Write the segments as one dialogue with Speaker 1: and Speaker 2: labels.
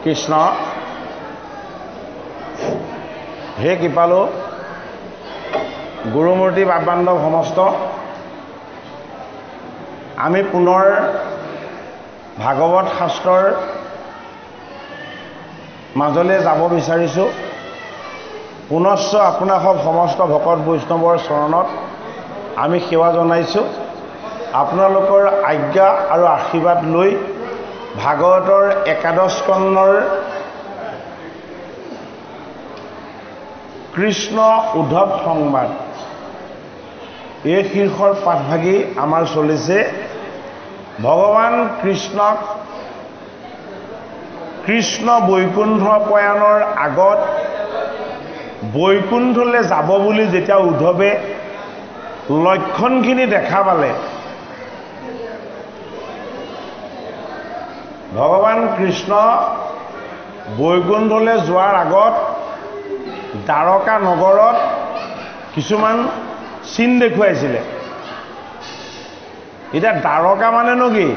Speaker 1: কৃষ্ণ হে কৃপালু গুৰুমূৰ্তি বাবান্ধৱ সমস্ত আমি পুনৰ ভাগৱত শাস্ত্ৰৰ মাজলৈ যাব বিচাৰিছোঁ। পুনশ্চ আপোনাসৱ সমস্ত ভকত বৈষ্ণৱৰ চৰণত আমি সেৱা জনাইছোঁ। আপোনালোকৰ আজ্ঞা আৰু আশীৰ্বাদ লৈ ভাগৱতৰ একাদশ স্কন্ধৰ কৃষ্ণ উদ্ধৱ সংবাদ এই শীৰ্ষৰ পাঠভাগী আমাৰ চলিছে। ভগৱান কৃষ্ণক কৃষ্ণ বৈকুণ্ঠ প্ৰয়াণৰ আগত বৈকুণ্ঠলৈ যাব বুলি যেতিয়া উদ্ধৱে লক্ষণখিনি দেখা পালে, ভগৱান কৃষ্ণ বৈকুণ্ঠলৈ যোৱাৰ আগত দ্বাৰকা নগৰত কিছুমান চিন দেখুৱাইছিলে। এতিয়া দ্বাৰকা মানেনো কি?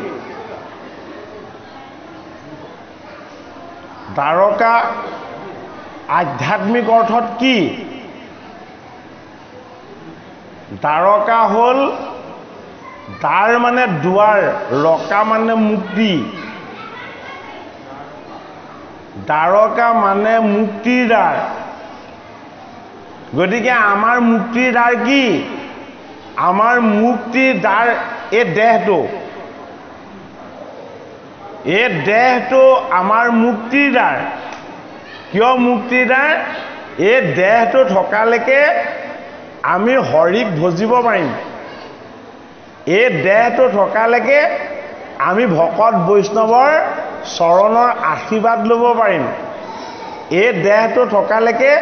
Speaker 1: দ্বাৰকা আধ্যাত্মিক অৰ্থত কি? দ্বাৰকা হ'ল দ্বাৰ মানে দুৱাৰ, ৰকা মানে মুক্তি। দ্বাৰকা মানে মুক্তিৰ দ্বাৰ। গতিকে আমাৰ মুক্তিৰ দ্বাৰ কি? আমাৰ মুক্তিৰ দ্বাৰ এই দেহটো। এই দেহটো আমাৰ মুক্তিৰ দ্বাৰ। কিয় মুক্তিৰ দ্বাৰ? এই দেহটো থকালৈকে আমি হৰিক ভজিব পাৰিম। এই দেহটো থকালৈকে আমি ভকত বৈষ্ণৱৰ চৰণৰ আশীৰ্বাদ ল'ব পাৰিম। এই দেহটো থকালৈকে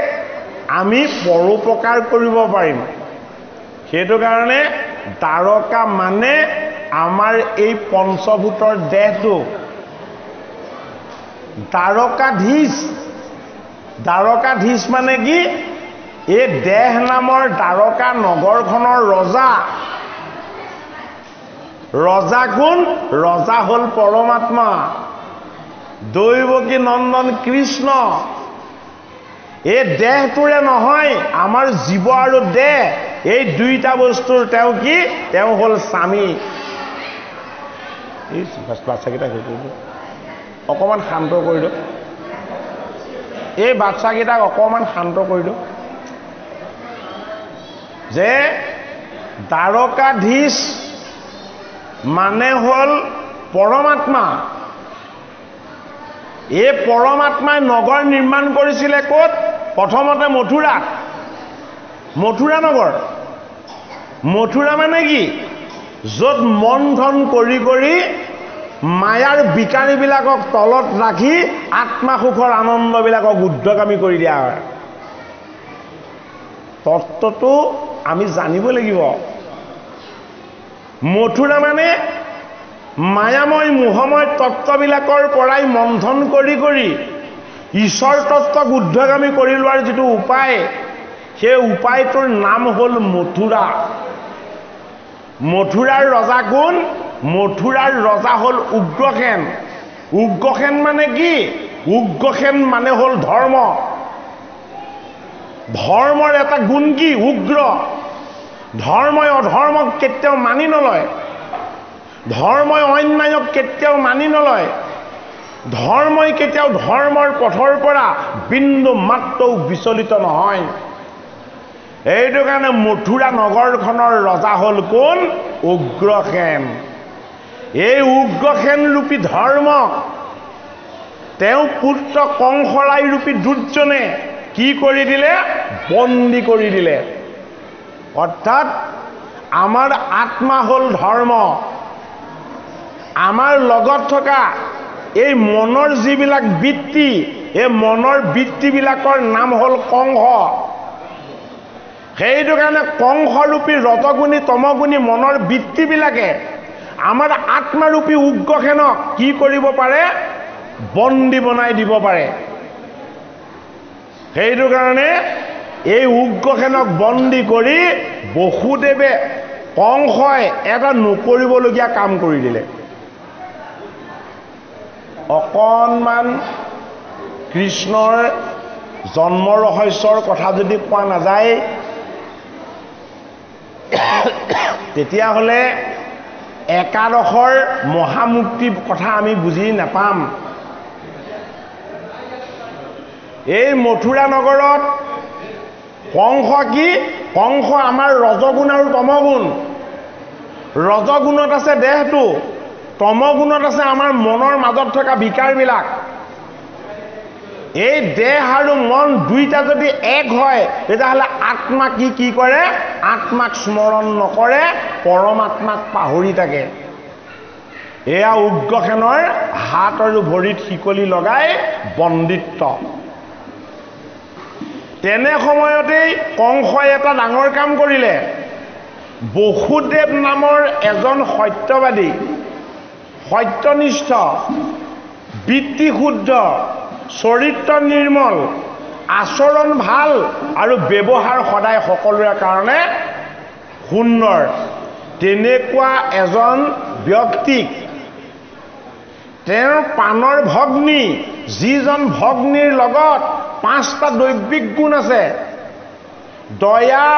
Speaker 1: আমি পৰোপকাৰ কৰিব পাৰিম। সেইটো কাৰণে দ্বাৰকা মানে আমাৰ এই পঞ্চভূতৰ দেহটো। দ্বাৰকাধীশ, দ্বাৰকাধীশ মানে কি? এই দেহ নামৰ দ্বাৰকা নগৰখনৰ ৰজা। ৰজা কোন? ৰজা হ'ল পৰমাত্মা, দৈৱকী নন্দন কৃষ্ণ। এই দেহটোৰে নহয়, আমাৰ জীৱ আৰু দেহ এই দুইটা বস্তুৰ তেওঁ কি? তেওঁ হ'ল স্বামী। এই বাচ্চাকেইটা অকণমান শান্ত কৰি দিয়ক। এই বাচ্চাকেইটাক অকণমান শান্ত কৰি দিয়ক। যে দ্বাৰকাধীশ মানে হ'ল পৰমাত্মা। এই পৰমাত্মাই নগৰ নিৰ্মাণ কৰিছিলে ক'ত? প্ৰথমতে মথুৰাত। মথুৰা নগৰ। মথুৰা মানে কি? য'ত মন্থন কৰি কৰি মায়াৰ বিকাৰীবিলাকক তলত ৰাখি আত্মাসুখৰ আনন্দবিলাকক ঊৰ্ধ্বগামী কৰি দিয়া হয়। তত্ত্বটো আমি জানিব লাগিব। মথুৰা মানে মায়াময় মোহময় তত্ত্ববিলাকৰ পৰাই মন্থন কৰি কৰি ঈশ্বৰ তত্ত্বক ঊৰ্ধ্বগামী কৰি লোৱাৰ যিটো উপায়, সেই উপায়টোৰ নাম হ'ল মথুৰা। মথুৰাৰ ৰজা কোন? মথুৰাৰ ৰজা হ'ল উগ্ৰসেন। উগ্ৰসেন মানে কি? উগ্ৰসেন মানে হ'ল ধৰ্ম। ধৰ্মৰ এটা গুণ কি? উগ্ৰ। ধৰ্মই অধৰ্মক কেতিয়াও মানি নলয়। ধৰ্মই অন্যায়ক কেতিয়াও মানি নলয়। ধৰ্মই কেতিয়াও ধৰ্মৰ পথৰ পৰা বিন্দু মাত্ৰও বিচলিত নহয়। এইটো কাৰণে মথুৰা নগৰখনৰ ৰজা হ'ল কোন? উগ্ৰসেন। এই উগ্ৰসেন ৰূপী ধৰ্মক তেওঁ পুত্ৰ কংসৰাই ৰূপী দুৰ্জনে কি কৰি দিলে? বন্দী কৰি দিলে। অৰ্থাৎ আমাৰ আত্মা হ'ল ধৰ্ম। আমাৰ লগত থকা এই মনৰ যিবিলাক বৃত্তি, এই মনৰ বৃত্তিবিলাকৰ নাম হ'ল কংস। সেইটো কাৰণে কংসৰূপী ৰজগুণী তমগুণী মনৰ বৃত্তিবিলাকে আমাৰ আত্মাৰূপী উগ্ৰসেনক কি কৰিব পাৰে? বন্দী বনাই দিব পাৰে। সেইটো কাৰণে এই উগ্ৰসেনক বন্দী কৰি বসুদেৱে কংসই এটা নকৰিবলগীয়া কাম কৰি দিলে। অকণমান কৃষ্ণৰ জন্ম ৰহস্যৰ কথা যদি কোৱা নাযায় তেতিয়াহ'লে একাদশৰ মহামুক্তিৰ কথা আমি বুজি নাপাম। এই মথুৰা নগৰত কংস কি? কংস আমাৰ ৰজগুণ আৰু তমগুণ। ৰজগুণত আছে দেহটো, তমগুণত আছে আমাৰ মনৰ মাজত থকা বিকাৰবিলাক। এই দেহ আৰু মন দুইটা যদি এক হয় তেতিয়াহ'লে আত্মা কি কৰে? আত্মাক স্মৰণ নকৰে, পৰমাত্মাক পাহৰি থাকে। এয়া উগ্ৰসেনৰ হাত আৰু ভৰিত শিকলি লগাই বন্দিত্ব। তেনে সময়তেই কংসই এটা ডাঙৰ কাম কৰিলে। বসুদেৱ নামৰ এজন সত্যবাদী, সত্যনিষ্ঠ, বৃত্তিশুদ্ধ, চৰিত্ৰ নিৰ্মল, আচৰণ ভাল আৰু ব্যৱহাৰ সদায় সকলোৰে কাৰণে সুন্দৰ, তেনেকুৱা এজন ব্যক্তিক তেওঁৰ প্ৰাণৰ ভগ্নী, যিজন ভগ্নীৰ লগত 5টা দৈবিক গুণ আছে, দয়া,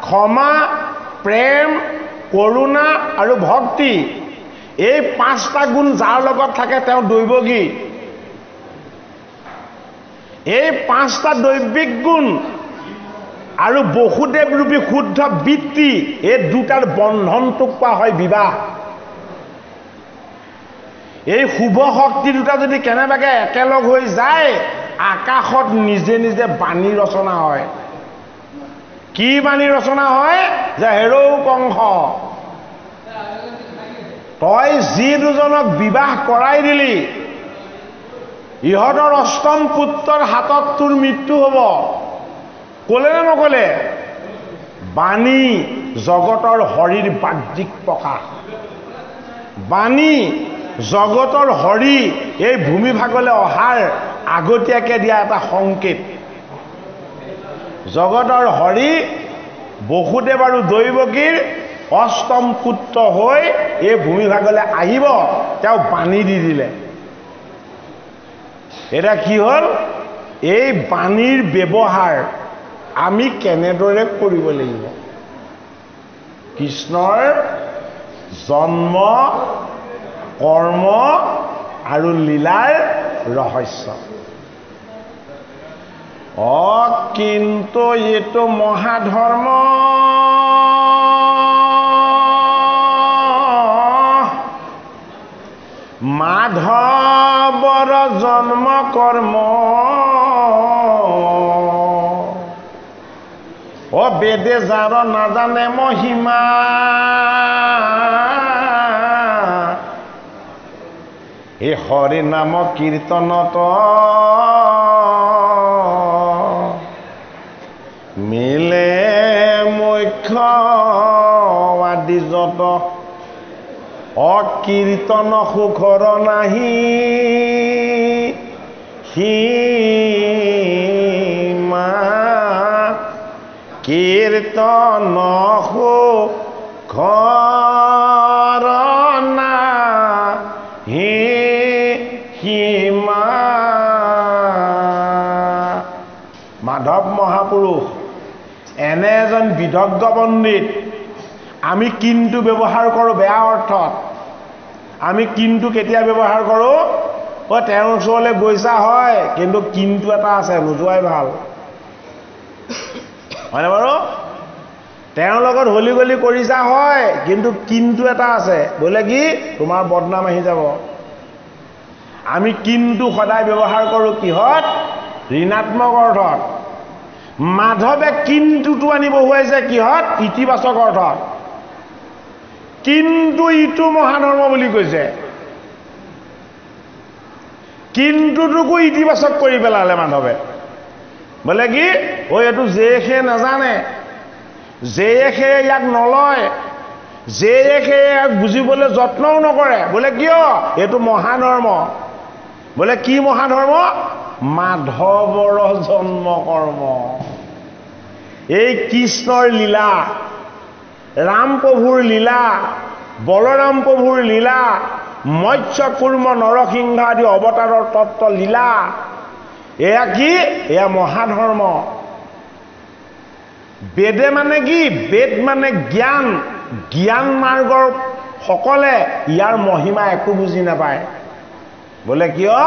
Speaker 1: ক্ষমা, প্ৰেম, কৰুণা আৰু ভক্তি, এই 5টা গুণ যাৰ লগত থাকে তেওঁ দৈৱকী। এই 5টা দৈবিক গুণ আৰু বসুদেৱ ৰূপী শুদ্ধ বৃত্তি, এই দুটাৰ বন্ধনটোক কোৱা হয় বিবাহ। এই শুভ শক্তি দুটা যদি কেনেবাকে একেলগ হৈ যায়, আকাশত নিজে নিজে বাণী ৰচনা হয়। কি বাণী ৰচনা হয়? যে হেৰৌ কংস, তই যি দুজনক বিবাহ কৰাই দিলি, ইহঁতৰ অষ্টম পুত্ৰৰ হাতত তোৰ মৃত্যু হ'ব। ক'লে নে নক'লে? বাণী জগতৰ হৰিৰ বাহ্যিক প্ৰকাশ। বাণী জগতৰ হৰি এই ভূমিভাগলৈ অহাৰ আগতীয়াকৈ দিয়া এটা সংকেত। জগতৰ হৰি বসুদেৱ আৰু দৈৱকীৰ অষ্টম পুত্ৰ হৈ এই ভূমিভাগলৈ আহিব, তেওঁ বাণী দি দিলে। এটা কি হ'ল? এই বাণীৰ ব্যৱহাৰ আমি কেনেদৰে কৰিব লাগিব? কৃষ্ণৰ জন্ম, কৰ্ম আৰু লীলাৰ ৰহস্য। কিন্তু এইটো মহাধৰ্ম, মাধৱৰ জন্ম কৰ্ম, বেদে যাৰ নাজানে মহিমা, এই হৰি নাম কীৰ্তনত মিলে মুখ্য আদি যত, অকীৰ্তন সুখৰ নাহি সীমা, কীৰ্তন সুখৰ নাহি সীমা। মাধৱ মহাপুৰুষ এনে এজন বিদগ্ধ পণ্ডিত। আমি কিন্তু ব্যৱহাৰ কৰোঁ বেয়া অৰ্থত। আমি কিন্তু কেতিয়া ব্যৱহাৰ কৰোঁ? তেওঁৰ ওচৰলৈ গৈছা হয়, কিন্তু কিন্তু এটা আছে, নোযোৱাই ভাল। হয়নে বাৰু? তেওঁৰ লগত হলি গলি কৰিছা হয়, কিন্তু এটা আছে, বোলে কি? তোমাৰ বদনাম আহি যাব। আমি কিন্তু সদায় ব্যৱহাৰ কৰোঁ কিহত? ঋণাত্মক অৰ্থত। মাধৱে কিন্তুটো আনি বহুৱাইছে কিহত? ইতিবাচক অৰ্থত। কিন্তু ইটো মহাধৰ্ম বুলি কৈছে। কিন্তুটোকো ইতিবাচক কৰি পেলালে মাধৱে। বোলে কি? এইটো জেখে নাজানে, জেখে ইয়াক নলয়, জেখে ইয়াক বুজিবলৈ যত্নও নকৰে। বোলে কিয়? এইটো মহাধৰ্ম। বোলে কি মহাধৰ্ম? মাধৱৰ জন্ম কৰ্ম। এই কৃষ্ণৰ লীলা, ৰাম প্ৰভুৰ লীলা, বলৰাম প্ৰভুৰ লীলা, মৎস্য কুৰ্ম নৰসিংহ আদি অৱতাৰৰ তত্ত্ব লীলা, এয়া কি? এয়া মহাধৰ্ম। বেদে মানে কি? বেদ মানে জ্ঞান। জ্ঞান মাৰ্গৰ সকলে ইয়াৰ মহিমা একো বুজি নাপায়। বোলে কিয়?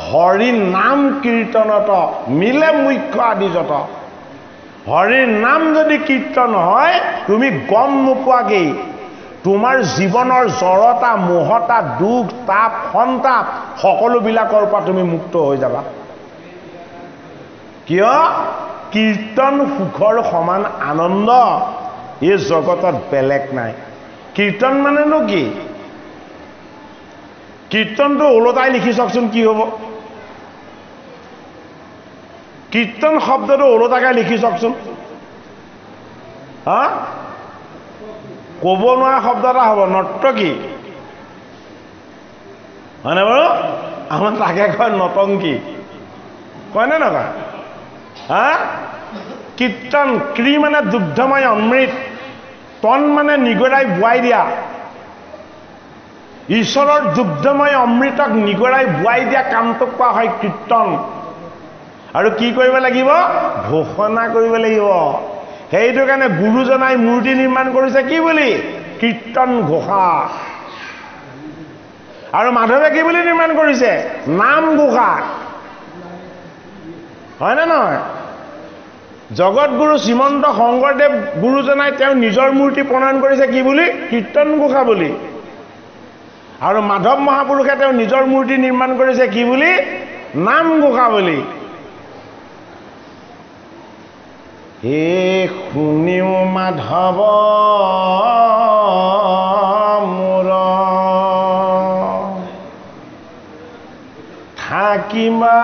Speaker 1: হৰি নাম কীৰ্তনত মিলে মুখ্য আদি যত। হৰিৰ নাম যদি কীৰ্তন হয়, তুমি গম নোপোৱাকেই তোমাৰ জীৱনৰ জড়তা, মোহতা, দুখ, তাপ, সন্তাপ সকলোবিলাকৰ পৰা তুমি মুক্ত হৈ যাবা। কিয়? কীৰ্তন সুখৰ সমান আনন্দ এই জগতত বেলেগ নাই। কীৰ্তন মানেনো কি? কীৰ্তনটো ওলোটাই লিখি চাওকচোন কি হ'ব? কীৰ্তন শব্দটো ওলোটাকে লিখি চাওকচোন। হা? ক'ব নোৱাৰা শব্দ এটা হ'ব, নৰ্তকী। হয়নে বাৰু? আমাৰ তাকে কয় নটংকী, কয়নে নকয়? হা? কীৰ্তন, ক্ৰী মানে দুগ্ধময় অমৃত, তন মানে নিগৰাই বুৱাই দিয়া। ঈশ্বৰৰ দুগ্ধময় অমৃতক নিগৰাই বুৱাই দিয়া কামটোক কোৱা হয় কীৰ্তন। আৰু কি কৰিব লাগিব? ঘোষণা কৰিব লাগিব। সেইটো কাৰণে গুৰুজনাই মূৰ্তি নিৰ্মাণ কৰিছে কি বুলি? কীৰ্তন ঘোষা। আৰু মাধৱে কি বুলি নিৰ্মাণ কৰিছে? নাম ঘোষা। হয়নে নহয়? জগতগুৰু শ্ৰীমন্ত শংকৰদেৱ গুৰুজনাই তেওঁ নিজৰ মূৰ্তি প্ৰণয়ন কৰিছে কি বুলি? কীৰ্তন ঘোষা বুলি। আৰু মাধৱ মহাপুৰুষে তেওঁ নিজৰ মূৰ্তি নিৰ্মাণ কৰিছে কি বুলি? নাম ঘোষা বুলি। হে শুনিও মাধৱ মোৰ থাকিবা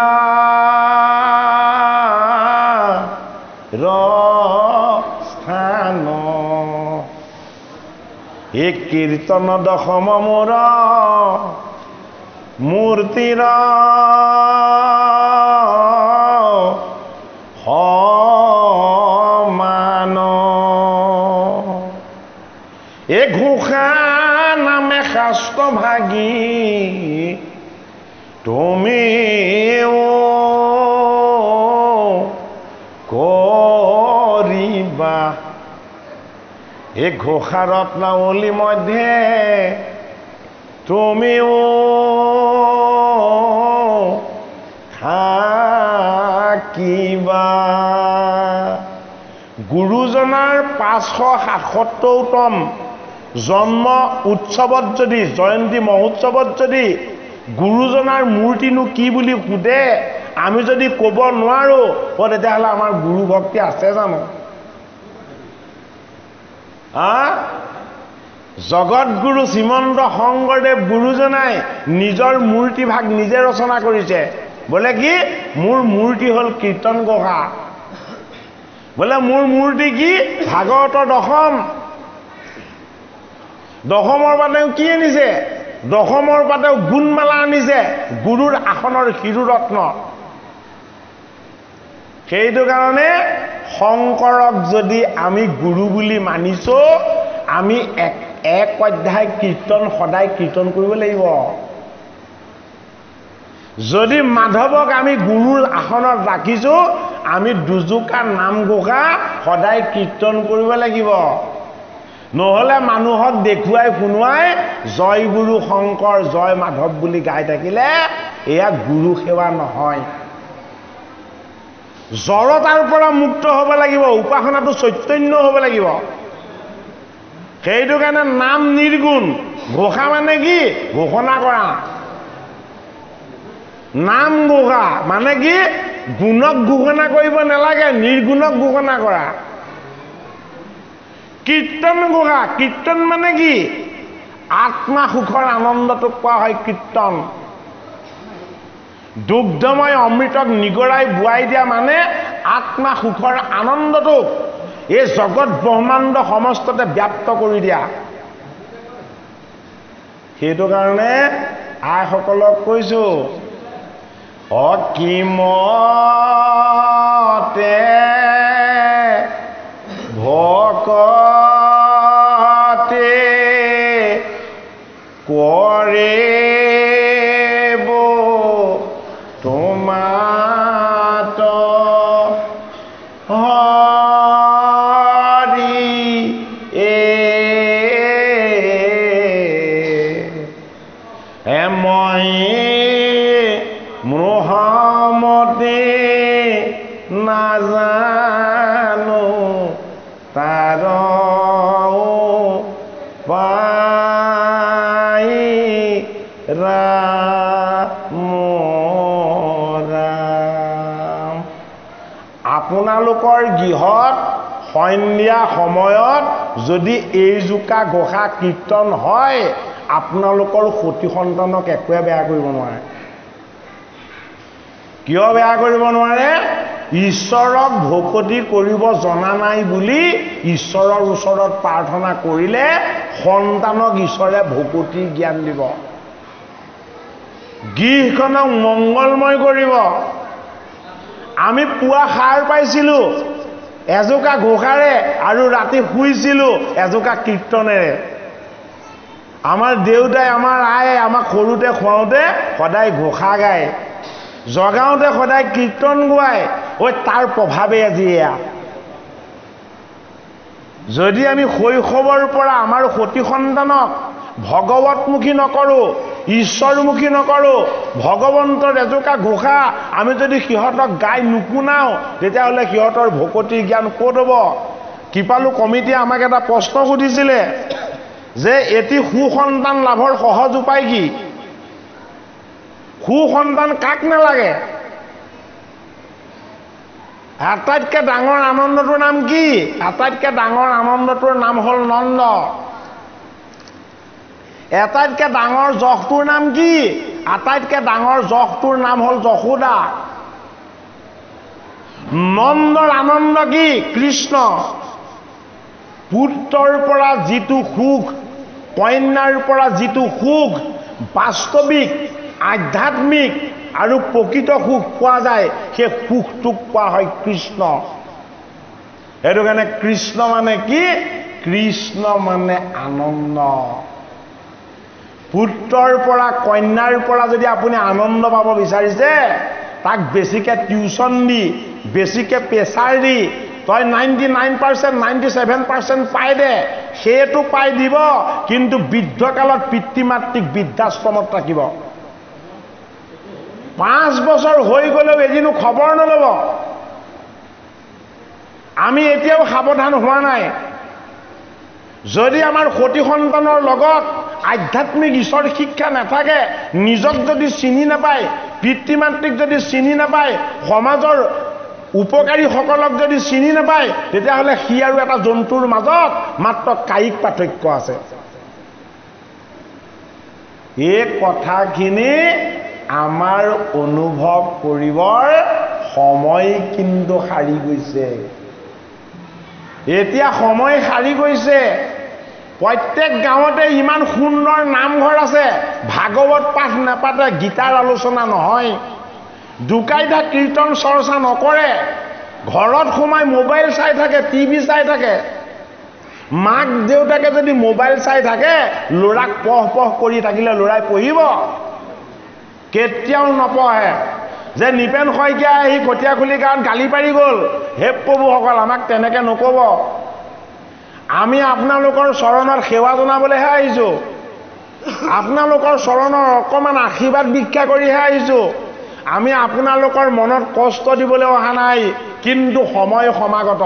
Speaker 1: স্থান, এই কীৰ্তন দশম মোৰ মূৰ্তিৰ সমান। এ ঘোষা নামে শাস্ত্ৰ ভাগী তুমিও কৰিবা। এই ঘোষা ৰত্নাৱলী মধ্যে তুমিও থাকিবা। গুৰুজনাৰ 577তম জন্ম উৎসৱত যদি, জয়ন্তী মহোৎসৱত যদি গুৰুজনাৰ মূৰ্তিনো কি বুলি সোধে, আমি যদি ক'ব নোৱাৰো, তেতিয়াহ'লে আমাৰ গুৰু ভক্তি আছে জানো? জগতগুৰু শ্ৰীমন্ত শংকৰদেৱ গুৰুজনাই নিজৰ মূৰ্তি ভাগ নিজে ৰচনা কৰিছে। বোলে কি? মোৰ মূৰ্তি হ'ল কীৰ্তন ঘোষা। বোলে মোৰ মূৰ্তি কি? ভাগৱতৰ দশম। দশমৰ পৰা তেওঁ কি আনিছে? দশমৰ পৰা তেওঁ গুণমালা আনিছে, গুৰুৰ আসনৰ শিৰোৰত্ন। সেইটো কাৰণে শংকৰক যদি আমি গুৰু বুলি মানিছো, আমি এক অধ্যায় কীৰ্তন সদায় কীৰ্তন কৰিব লাগিব। যদি মাধৱক আমি গুৰুৰ আসনত ৰাখিছো, আমি দুজোকা নাম ঘোষা সদায় কীৰ্তন কৰিব লাগিব। নহ'লে মানুহক দেখুৱাই শুনুৱাই জয় গুৰু শংকৰ, জয় মাধৱ বুলি গাই থাকিলে এয়া গুৰু সেৱা নহয়। জড়তাৰ পৰা মুক্ত হ'ব লাগিব, উপাসনাটো চৈতন্য হ'ব লাগিব। সেইটো কাৰণে নাম নিৰ্গুণ। ঘোষা মানে কি? ঘোষণা কৰা। নাম ঘোষা মানে কি? গুণক ঘোষণা কৰিব নালাগে, নিৰ্গুণক ঘোষণা কৰা। কীৰ্তন ঘোষা, কীৰ্তন মানে কি? আত্মা সুখৰ আনন্দটোক কোৱা হয় কীৰ্তন। দুগ্ধময় অমৃতক নিগৰাই বুৱাই দিয়া মানে আত্মা সুখৰ আনন্দটোক এই জগত ব্ৰহ্মাণ্ড সমস্ততে ব্যাপ্ত কৰি দিয়া। সেইটো কাৰণে আইসকলক কৈছো, অকিমতে ভকতে কৰে তোমাৰ মই মোহমতে নাজানো তাৰ পাই আপোনালোকৰ গৃহত সন্ধিয়া সময়ত যদি এই জোকা ঘোষা কীৰ্তন হয় আপোনালোকৰ সতি সন্তানক একোৱে বেয়া কৰিব নোৱাৰে কিয় বেয়া কৰিব নোৱাৰে ঈশ্বৰক ভকতি কৰিব জনা নাই বুলি ঈশ্বৰৰ ওচৰত প্ৰাৰ্থনা কৰিলে সন্তানক ঈশ্বৰে ভকতি জ্ঞান দিব গৃহখনক মংগলময় কৰিব আমি পুৱা সাৰ পাইছিলোঁ এজোকা ঘোষাৰে আৰু ৰাতি শুইছিলোঁ এজোকা কীৰ্তনেৰে আমাৰ দেউতাই আমাৰ আয়ে আমাক সৰুতে খুৱাওঁতে সদায় ঘোষা গায় জগাওঁতে সদায় কীৰ্তন গোৱায় তাৰ প্ৰভাৱে আজি এয়া যদি আমি শৈশৱৰ পৰা আমাৰ সতি সন্তানক ভগৱতমুখী নকৰোঁ ঈশ্বৰমুখী নকৰোঁ ভগৱন্তৰ এজোকা ঘোষা আমি যদি সিহঁতক গাই নুশুনাওঁ তেতিয়াহ'লে সিহঁতৰ ভকতিৰ জ্ঞান ক'ত হ'ব কৃপালু কমিটিয়ে আমাক এটা প্ৰশ্ন সুধিছিলে যে এটি সুসন্তান লাভৰ সহজ উপায় কি সুসন্তান কাক নালাগে আটাইতকৈ ডাঙৰ আনন্দটোৰ নাম কি আটাইতকৈ ডাঙৰ আনন্দটোৰ নাম হ'ল নন্দ আটাইতকৈ ডাঙৰ যশটোৰ নাম কি আটাইতকৈ ডাঙৰ যশটোৰ নাম হ'ল যশোদা নন্দৰ আনন্দ কি কৃষ্ণ পুত্ৰৰ পৰা যিটো সুখ কন্যাৰ পৰা যিটো সুখ বাস্তৱিক আধ্যাত্মিক আৰু প্ৰকৃত সুখ পোৱা যায় সেই সুখটোক কোৱা হয় কৃষ্ণ সেইটো কাৰণে কৃষ্ণ মানে কি কৃষ্ণ মানে আনন্দ পুত্ৰৰ পৰা কন্যাৰ পৰা যদি আপুনি আনন্দ পাব বিচাৰিছে তাক বেছিকৈ টিউচন দি বেছিকৈ প্ৰেছাৰ দি তই 99% 97% পাই দে সেইটো পাই দিব কিন্তু বৃদ্ধকালত পিতৃ মাতৃক বৃদ্ধাশ্ৰমত ৰাখিব 5 বছৰ হৈ গ'লেও এদিনো খবৰ নল'ব আমি এতিয়াও সাৱধান হোৱা নাই যদি আমাৰ সতি সন্তানৰ লগত আধ্যাত্মিক ঈশ্বৰ শিক্ষা নাথাকে নিজক যদি চিনি নাপায় পিতৃ মাতৃক যদি চিনি নাপায় সমাজৰ উপকাৰীসকলক যদি চিনি নাপায় তেতিয়াহ'লে সি আৰু এটা জন্তুৰ মাজত মাত্ৰ কায়িক পাৰ্থক্য আছে এই কথাখিনি আমাৰ অনুভৱ কৰিবৰ সময় কিন্তু সাৰি গৈছে এতিয়া সময় সাৰি গৈছে প্ৰত্যেক গাঁৱতে ইমান সুন্দৰ নামঘৰ আছে ভাগৱত পাঠ নাপাতে গীতাৰ আলোচনা নহয় দুকাইটা কীৰ্তন চৰ্চা নকৰে ঘৰত সোমাই মোবাইল চাই থাকে টিভি চাই থাকে মাক দেউতাকে যদি মোবাইল চাই থাকে ল'ৰাক পঢ় কৰি থাকিলে ল'ৰাই পঢ়িব কেতিয়াও নপঢ়ে যে নিপেন শইকীয়া আহি কটীয়াখুলি গাঁৱত গালি পাৰি গ'ল হে প্ৰভুসকল আমাক তেনেকৈ নক'ব আমি আপোনালোকৰ চৰণত সেৱা জনাবলৈহে আহিছোঁ আপোনালোকৰ চৰণৰ অকণমান আশীৰ্বাদ ভিক্ষা কৰিহে আহিছোঁ আমি আপোনালোকৰ মনত কষ্ট দিবলৈ অহা নাই কিন্তু সময় সমাগত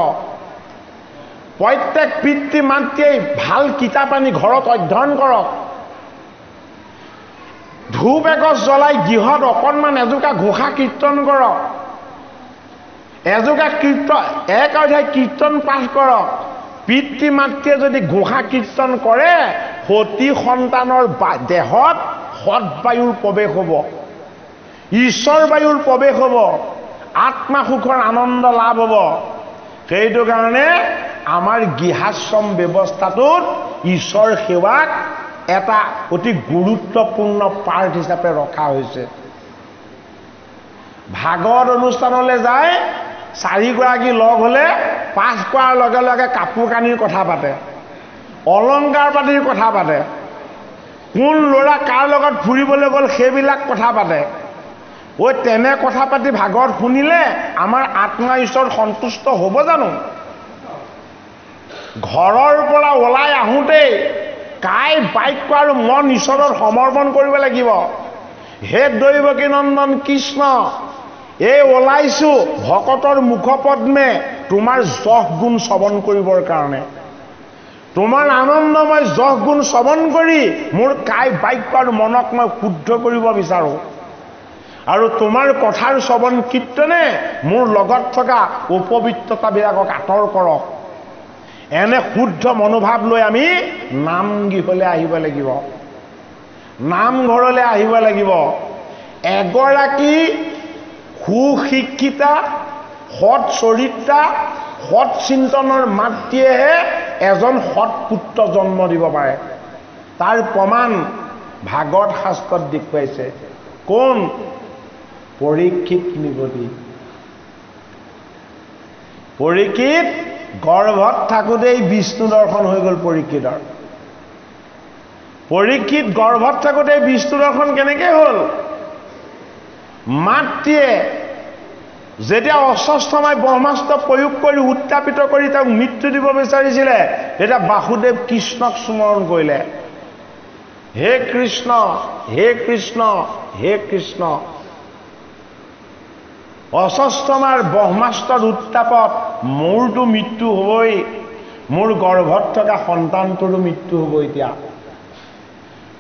Speaker 1: প্ৰত্যেক পিতৃ মাতৃয়ে ভাল কিতাপ আনি ঘৰত অধ্যয়ন কৰক ধূপ এগছ জ্বলাই গৃহত অকণমান এজোকা ঘোষা কীৰ্তন কৰক এজোকা কীৰ্তন এক অধ্যায় কীৰ্তন পাঠ কৰক পিতৃ মাতৃয়ে যদি ঘোষা কীৰ্তন কৰে সতি সন্তানৰ দেহত সৎবায়ুৰ প্ৰৱেশ হ'ব ঈশ্বৰ বায়ুৰ প্ৰৱেশ হ'ব আত্মা সুখৰ আনন্দ লাভ হ'ব সেইটো কাৰণে আমাৰ গৃহাশ্ৰম ব্যৱস্থাটোত ঈশ্বৰ সেৱাক এটা অতি গুৰুত্বপূৰ্ণ পাৰ্ট হিচাপে ৰখা হৈছে ভাগৱত অনুষ্ঠানলৈ যায় 4 গৰাকী লগ হ'লে পাঠ কৰাৰ লগে লগে কাপোৰ কানিৰ কথা পাতে অলংকাৰ পাতিৰ কথা পাতে কোন ল'ৰা কাৰ লগত ফুৰিবলৈ গ'ল সেইবিলাক কথা পাতে তেনে কথা পাতি ভাগৱত শুনিলে আমাৰ আত্মা ঈশ্বৰ সন্তুষ্ট হ'ব জানো ঘৰৰ পৰা ওলাই আহোঁতেই কায় বাক্য আৰু মন ঈশ্বৰৰ সমৰ্পণ কৰিব লাগিব। হে দৈৱকী নন্দন কৃষ্ণ, এই ওলাইছো ভকতৰ মুখপদ্মে তোমাৰ যশ গুণ শ্ৰৱণ কৰিবৰ কাৰণে। তোমাৰ আনন্দময় যশ গুণ শ্ৰৱণ কৰি মোৰ কায় বাক্য আৰু মনক মই শুদ্ধ কৰিব বিচাৰোঁ। আৰু তোমাৰ কথাৰ শ্ৰৱণ কীৰ্তনে মোৰ লগত থকা অপবিত্ৰতাবিলাকক আঁতৰ কৰক। এনে শুদ্ধ মনোভাৱ লৈ আমি নামগৃহলৈ আহিব লাগিব, নামঘৰলৈ আহিব লাগিব। এগৰাকী সুশিক্ষিতা, সৎ চৰিত্ৰা, সৎ চিন্তনৰ মাতৃয়েহে এজন সৎ পুত্ৰ জন্ম দিব পাৰে। তাৰ প্ৰমাণ ভাগৱত শাস্ত্ৰত দেখুৱাইছে। কোন? পৰীক্ষিত নিগতি। পৰীক্ষিত গৰ্ভত থাকোঁতেই বিষ্ণু দৰ্শন হৈ গ'ল পৰীক্ষিতৰ। পৰীক্ষিত গৰ্ভত থাকোঁতেই বিষ্ণু দৰ্শন কেনেকৈ হ'ল? মাতৃয়ে যেতিয়া অস্বস্থময় ব্ৰহ্মাস্ত্ৰ প্ৰয়োগ কৰি উত্তাপিত কৰি তেওঁক মৃত্যু দিব বিচাৰিছিলে, তেতিয়া বাসুদেৱ কৃষ্ণক স্মৰণ কৰিলে। হে কৃষ্ণ, হে কৃষ্ণ, হে কৃষ্ণ। অস্বস্থমাৰ ব্ৰহ্মাস্ত্ৰৰ উত্তাপত মোৰতো মৃত্যু হ'বই, মোৰ গৰ্ভত থকা সন্তানটোৰো মৃত্যু হ'ব। এতিয়া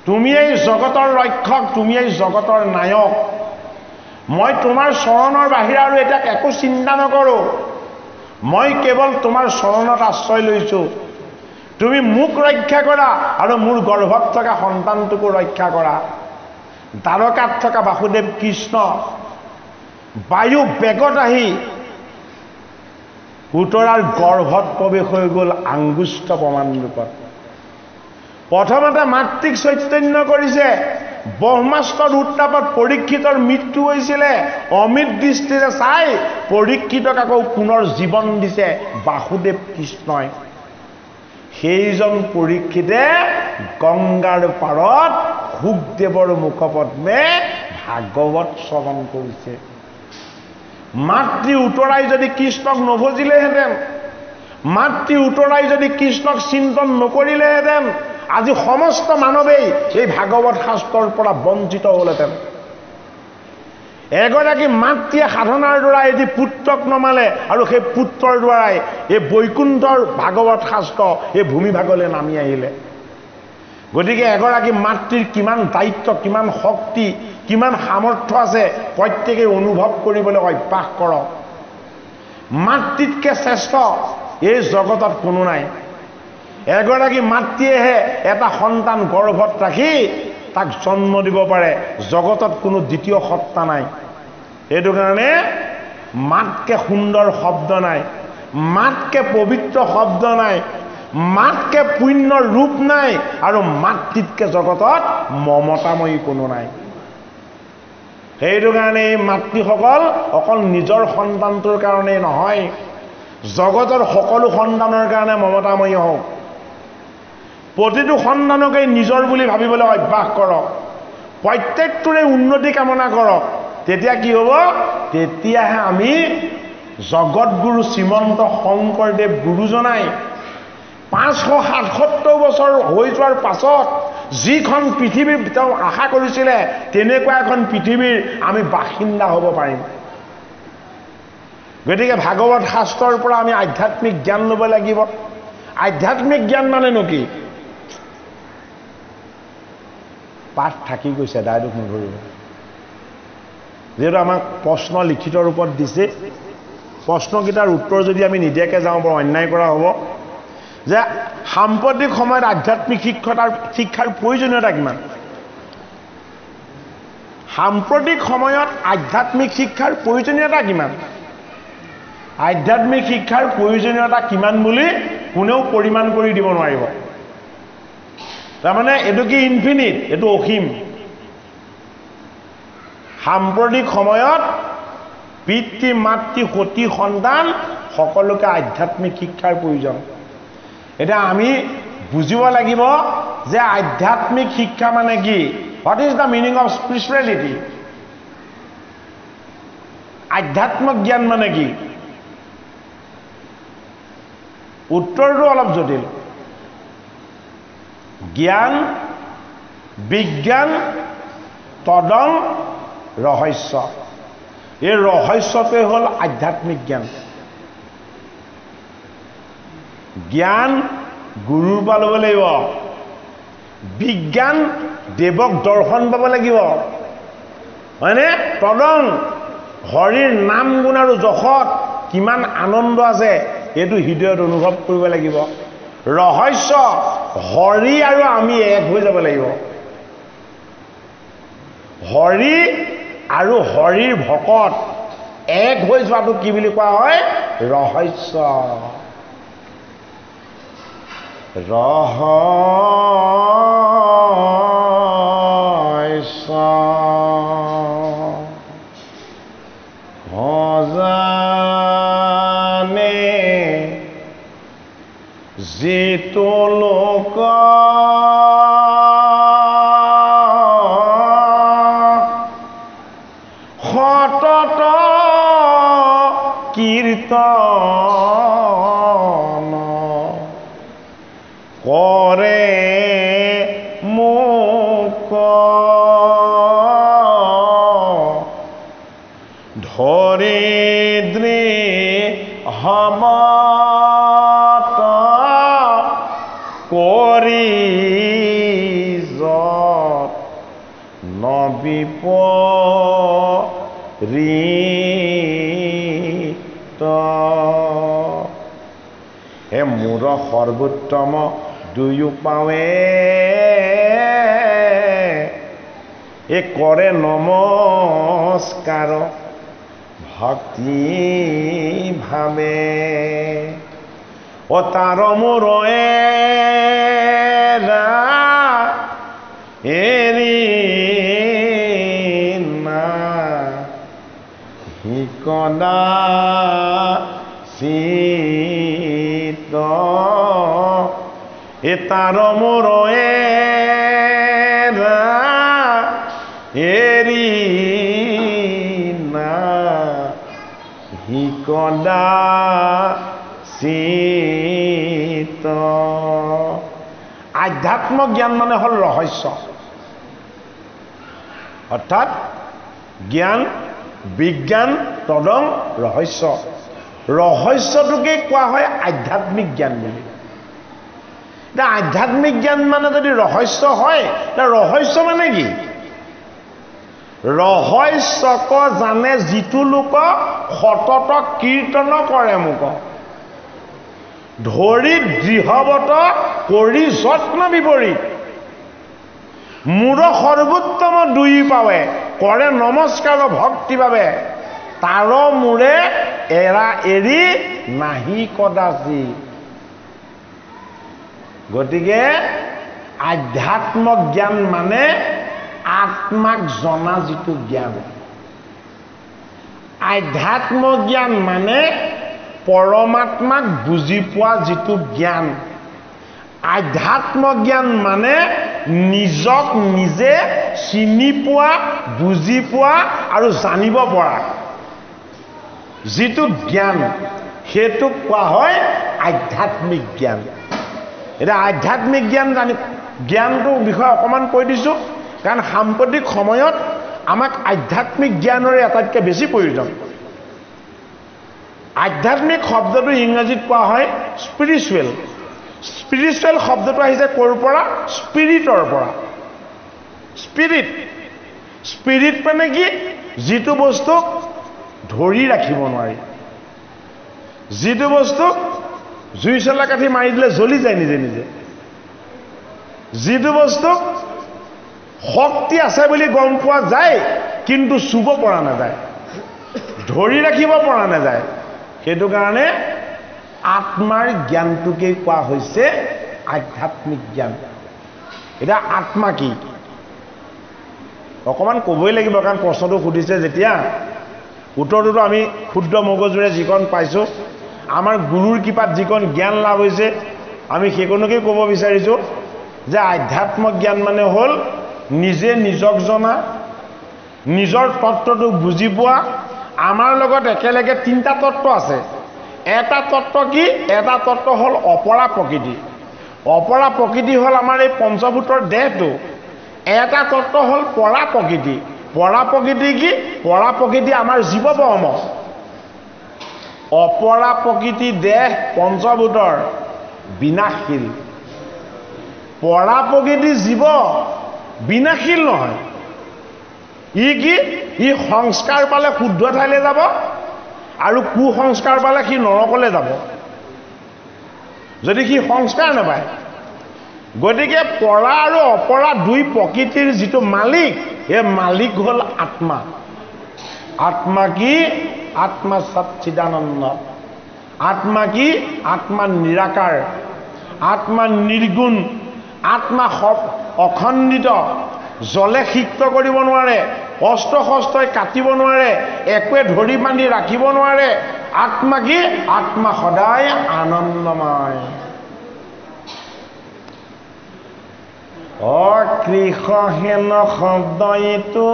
Speaker 1: তুমি এই জগতৰ ৰক্ষক, তুমি এই জগতৰ নায়ক। মই তোমাৰ চৰণৰ বাহিৰে আৰু এতিয়া একো চিন্তা নকৰোঁ। মই কেৱল তোমাৰ চৰণত আশ্ৰয় লৈছোঁ। তুমি মোক ৰক্ষা কৰা আৰু মোৰ গৰ্ভত থকা সন্তানটোকো ৰক্ষা কৰা। দ্বাৰকাত থকা বাসুদেৱ কৃষ্ণ বায়ু বেগত আহি উত্তৰাৰ গৰ্ভত প্ৰৱেশ হৈ গ'ল আংগুষ্ঠ প্ৰমাণ ৰূপত। প্ৰথমতে মাতৃক চৈতন্য কৰিছে। ব্ৰহ্মাস্ত্ৰৰ উত্তাপত পৰীক্ষিতৰ মৃত্যু হৈছিলে। অমিত দৃষ্টিৰে চাই পৰীক্ষিতক আকৌ পুনৰ জীৱন দিছে বাসুদেৱ কৃষ্ণই। সেইজন পৰীক্ষিতে গংগাৰ পাৰত শুকদেৱৰ মুখপদ্মে ভাগৱত শ্ৰৱণ কৰিছে। মাতৃ উত্তৰাই যদি কৃষ্ণক নভজিলেহেঁতেন, মাতৃ উত্তৰাই যদি কৃষ্ণক চিন্তন নকৰিলেহেঁতেন, আজি সমস্ত মানৱেই এই ভাগৱত শাস্ত্ৰৰ পৰা বঞ্চিত হ'লহেঁতেন। এগৰাকী মাতৃয়ে সাধনাৰ দ্বাৰা এটি পুত্ৰক নমালে আৰু সেই পুত্ৰৰ দ্বাৰাই এই বৈকুণ্ঠৰ ভাগৱত শাস্ত্ৰ এই ভূমিভাগলৈ নামি আহিলে। গতিকে এগৰাকী মাতৃৰ কিমান দায়িত্ব, কিমান শক্তি, কিমান সামৰ্থ্য আছে প্ৰত্যেকেই অনুভৱ কৰিবলৈ অভ্যাস কৰক। মাতৃতকৈ শ্ৰেষ্ঠ এই জগতত কোনো নাই। এগৰাকী মাতৃয়েহে এটা সন্তান গৰ্ভত ৰাখি তাক জন্ম দিব পাৰে। জগতত কোনো দ্বিতীয় সত্তা নাই। এইটো কাৰণে মাতকৈ সুন্দৰ শব্দ নাই, মাতকৈ পবিত্ৰ শব্দ নাই, মাতকৈ পুণ্য ৰূপ নাই, আৰু মাতৃতকৈ জগতত মমতাময়ী কোনো নাই। সেইটো কাৰণে এই মাতৃসকল অকল নিজৰ সন্তানটোৰ কাৰণেই নহয়, জগতৰ সকলো সন্তানৰ কাৰণে মমতাময়ী হওক। প্ৰতিটো সন্তানকেই নিজৰ বুলি ভাবিবলৈ অভ্যাস কৰক। প্ৰত্যেকটোৰে উন্নতি কামনা কৰক। তেতিয়া কি হ'ব? তেতিয়াহে আমি জগতগুৰু শ্ৰীমন্ত শংকৰদেৱ গুৰুজনাই 577 বছৰ হৈ যোৱাৰ পাছত যিখন পৃথিৱীৰ তেওঁ আশা কৰিছিলে, তেনেকুৱা এখন পৃথিৱীৰ আমি বাসিন্দা হ'ব পাৰিম। গতিকে ভাগৱত শাস্ত্ৰৰ পৰা আমি আধ্যাত্মিক জ্ঞান ল'ব লাগিব। আধ্যাত্মিক জ্ঞান মানেনো কি? পাঠ থাকি গৈছে, দায়দোষ নধৰিব। যিহেতু আমাক প্ৰশ্ন লিখিত ৰূপত দিছে, প্ৰশ্নকেইটাৰ উত্তৰ যদি আমি নিদিয়াকৈ যাওঁ বৰ অন্যায় কৰা হ'ব। যে সাম্প্ৰতিক সময়ত আধ্যাত্মিক শিক্ষাৰ প্ৰয়োজনীয়তা কিমান? সাম্প্ৰতিক সময়ত আধ্যাত্মিক শিক্ষাৰ প্ৰয়োজনীয়তা কিমান? আধ্যাত্মিক শিক্ষাৰ প্ৰয়োজনীয়তা কিমান বুলি কোনেও পৰিমাণ কৰি দিব নোৱাৰিব। তাৰমানে এইটো কি ইনফিনিট? এইটো অসীম। সাম্প্ৰতিক সময়ত পিতৃ মাতৃ সতী সন্তান সকলোকে আধ্যাত্মিক শিক্ষাৰ প্ৰয়োজন। এতিয়া আমি বুজিব লাগিব যে আধ্যাত্মিক শিক্ষা মানে কি? What is the meaning of spirituality? আধ্যাত্মিক জ্ঞান মানে কি? উত্তৰটো অলপ জটিল। জ্ঞান বিজ্ঞান তদং ৰহস্য এই ৰহস্যটোৱে হ'ল আধ্যাত্মিক জ্ঞান জ্ঞান গুৰুৰ পৰা ল'ব লাগিব বিজ্ঞান দেৱক দৰ্শন পাব লাগিব হয়নে তদং হৰিৰ নাম গুণ আৰু যশত কিমান আনন্দ আছে এইটো হৃদয়ত অনুভৱ কৰিব লাগিব ৰহস্য হৰি আৰু আমি এক হৈ যাব লাগিব হৰি আৰু হৰিৰ ভকত এক হৈ যোৱাটো কি বুলি কোৱা হয় ৰহস্য ৰহস্য ভজনে যিটো লোক সতত কীৰ্তন কৰে মোক ধৰিদ্ৰী সমত কৰি যত নবিপৰীত হে মোৰ সৰ্বোত্তম দুয়ো পাৱে এ কৰে নমস্কাৰ ভক্তি ভাৱে ও তাৰ মোৰ এৰি না হিকনা চিত এ তাৰ মোৰ এৰি না হিকনা চিত আধ্যাত্ম জ্ঞান মানে হ'ল ৰহস্য অৰ্থাৎ জ্ঞান বিজ্ঞান তদং ৰহস্য ৰহস্যটোকে কোৱা হয় আধ্যাত্মিক জ্ঞান বুলি এতিয়া আধ্যাত্মিক জ্ঞান মানে যদি ৰহস্য হয় তা ৰহস্য মানে কি ৰহস্যক জানে যিটো লোক সতত কীৰ্তন কৰে মোক ধৰি দৃঢ়ৱত কৰি যত্ন বিপৰীত মোৰ সৰ্বোত্তম দুই পাৱে কৰে নমস্কাৰ ভক্তি বাবে তাৰ মোৰে এৰা এৰি নাহি কদাচি গতিকে আধ্যাত্ম জ্ঞান মানে আত্মাক জনা যিটো জ্ঞান আধ্যাত্ম জ্ঞান মানে পৰমাত্মাক বুজি পোৱা যিটো জ্ঞান আধ্যাত্ম জ্ঞান মানে নিজক নিজে চিনি পোৱা বুজি পোৱা আৰু জানিব পৰা যিটো জ্ঞান সেইটোক কোৱা হয় আধ্যাত্মিক জ্ঞান এটা আধ্যাত্মিক জ্ঞান জ্ঞানটোৰ বিষয়ে অকণমান কৈ দিছোঁ কাৰণ সাম্প্ৰতিক সময়ত আমাক আধ্যাত্মিক জ্ঞানৰে আটাইতকৈ বেছি প্ৰয়োজন আধ্যাত্মিক শব্দটো ইংৰাজীত কোৱা হয় স্পিৰিচুৱেল স্পিৰিচুৱেল শব্দটো আহিছে ক'ৰ পৰা স্পিৰিটৰ পৰা স্পিৰিট স্পিৰিট মানে কি যিটো বস্তুক ধৰি ৰাখিব নোৱাৰি যিটো বস্তুক জুই চলা কাঠি মাৰি দিলে জ্বলি যায় নিজে নিজে যিটো বস্তুক শক্তি আছে বুলি গম পোৱা যায় কিন্তু চুব পৰা নাযায় ধৰি ৰাখিব পৰা নাযায় সেইটো কাৰণে আত্মাৰ জ্ঞানটোকে কোৱা হৈছে আধ্যাত্মিক জ্ঞান এটা আত্মা কি অকণমান ক'বই লাগিব কাৰণ প্ৰশ্নটো সুধিছে যেতিয়া উত্তৰটোতো আমি ক্ষুদ্ৰ মগজুৰে যিকণ পাইছোঁ আমাৰ গুৰুৰ কৃপাত যিকণ জ্ঞান লাভ হৈছে আমি সেইকণকে ক'ব বিচাৰিছোঁ যে আধ্যাত্ম জ্ঞান মানে হ'ল নিজে নিজক জনা নিজৰ তত্ত্বটো বুজি পোৱা আমাৰ লগত একেলগে তিনিটা তত্ত্ব আছে এটা তত্ত্ব কি এটা তত্ত্ব হ'ল অপৰা প্ৰকৃতি অপৰা প্ৰকৃতি হ'ল আমাৰ এই পঞ্চভূতৰ দেহটো। এটা তত্ত্ব হ'ল পৰা প্ৰকৃতি। পৰা প্ৰকৃতি কি? পৰা প্ৰকৃতি আমাৰ জীৱ ব্ৰহ্ম। অপৰা প্ৰকৃতি দেহ পঞ্চভূতৰ বিনাশশীল। পৰা প্ৰকৃতি জীৱ বিনাশীল নহয়। ই কি? ই সংস্কাৰ পালে শুদ্ধ ঠাইলৈ যাব আৰু কুসংস্কাৰ পালে সি নৰকলৈ যাব, যদি সি সংস্কাৰ নাপায়। গতিকে পৰা আৰু অপৰা দুই প্ৰকৃতিৰ যিটো মালিক, এই মালিক হ'ল আত্মা। আত্মা কি? আত্মা সচ্চিদানন্দ। আত্মা কি? আত্মা নিৰাকাৰ, আত্মা নিৰ্গুণ, আত্মা অখণ্ডিত। জলে সিক্ত কৰিব নোৱাৰে, অস্ত্ৰ শস্ত্ৰই কাটিব নোৱাৰে, একোৱে ধৰি বান্ধি ৰাখিব নোৱাৰে। আত্মা কি? আত্মা সদায় আনন্দময়। অকৃষহেন শব্দ এইটো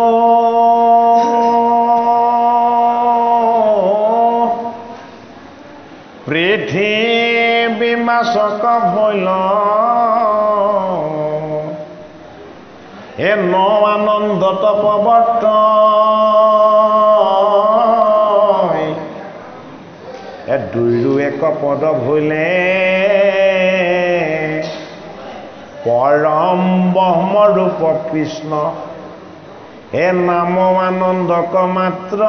Speaker 1: পৃথিৱী মাছক ভৈল হে ন আনন্দত প্ৰবৰ্ত দুইৰো এক পদ ভৈলে পৰম ব্ৰহ্মৰূপ কৃষ্ণ হে নাম আনন্দক মাত্ৰ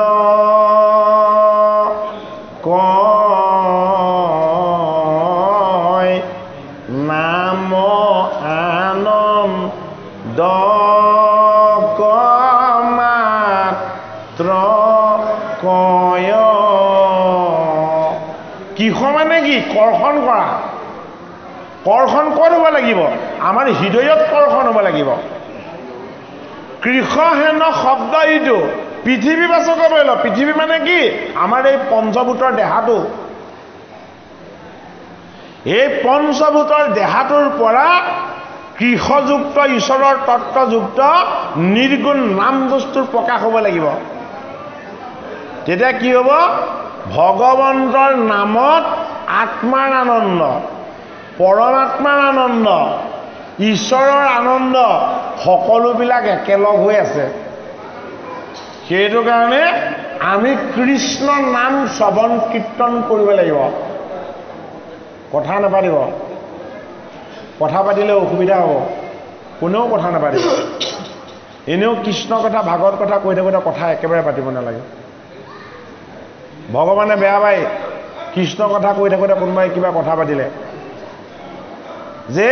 Speaker 1: কয় নাম আনন্দক মাত্ৰ কয়। কিষ মানে কি? কৰ্ষণ কৰা। কৰ্ষণ ক'ত হ'ব লাগিব? আমাৰ হৃদয়ত কৰ্ষণ হ'ব লাগিব। কৃষহেন শব্দ এইটো পৃথিৱী বাচক বৈল। পৃথিৱী মানে কি? আমাৰ এই পঞ্চভূতৰ দেহাটো। এই পঞ্চভূতৰ দেহাটোৰ পৰা কৃষযুক্ত ঈশ্বৰৰ তত্ত্বযুক্ত নিৰ্গুণ নাম বস্তুৰ প্ৰকাশ হ'ব লাগিব। তেতিয়া কি হ'ব? ভগৱন্তৰ নামত আত্মাৰ আনন্দ, পৰমাত্মাৰ আনন্দ, ঈশ্বৰৰ আনন্দ সকলোবিলাক একেলগ হৈ আছে। সেইটো কাৰণে আমি কৃষ্ণ নাম শ্ৰৱণ কীৰ্তন কৰিব লাগিব। কথা নাপাতিব। কথা পাতিলে অসুবিধা হ'ব, কোনেও কথা নাপাতিব। এনেও কৃষ্ণ কথা ভাগৱত কথা কৈ থাকোঁতে কথা একেবাৰে পাতিব নালাগে। ভগৱানে বেয়া পায় কৃষ্ণ কথা কৈ থাকোঁতে কোনোবাই কিবা কথা পাতিলে। যে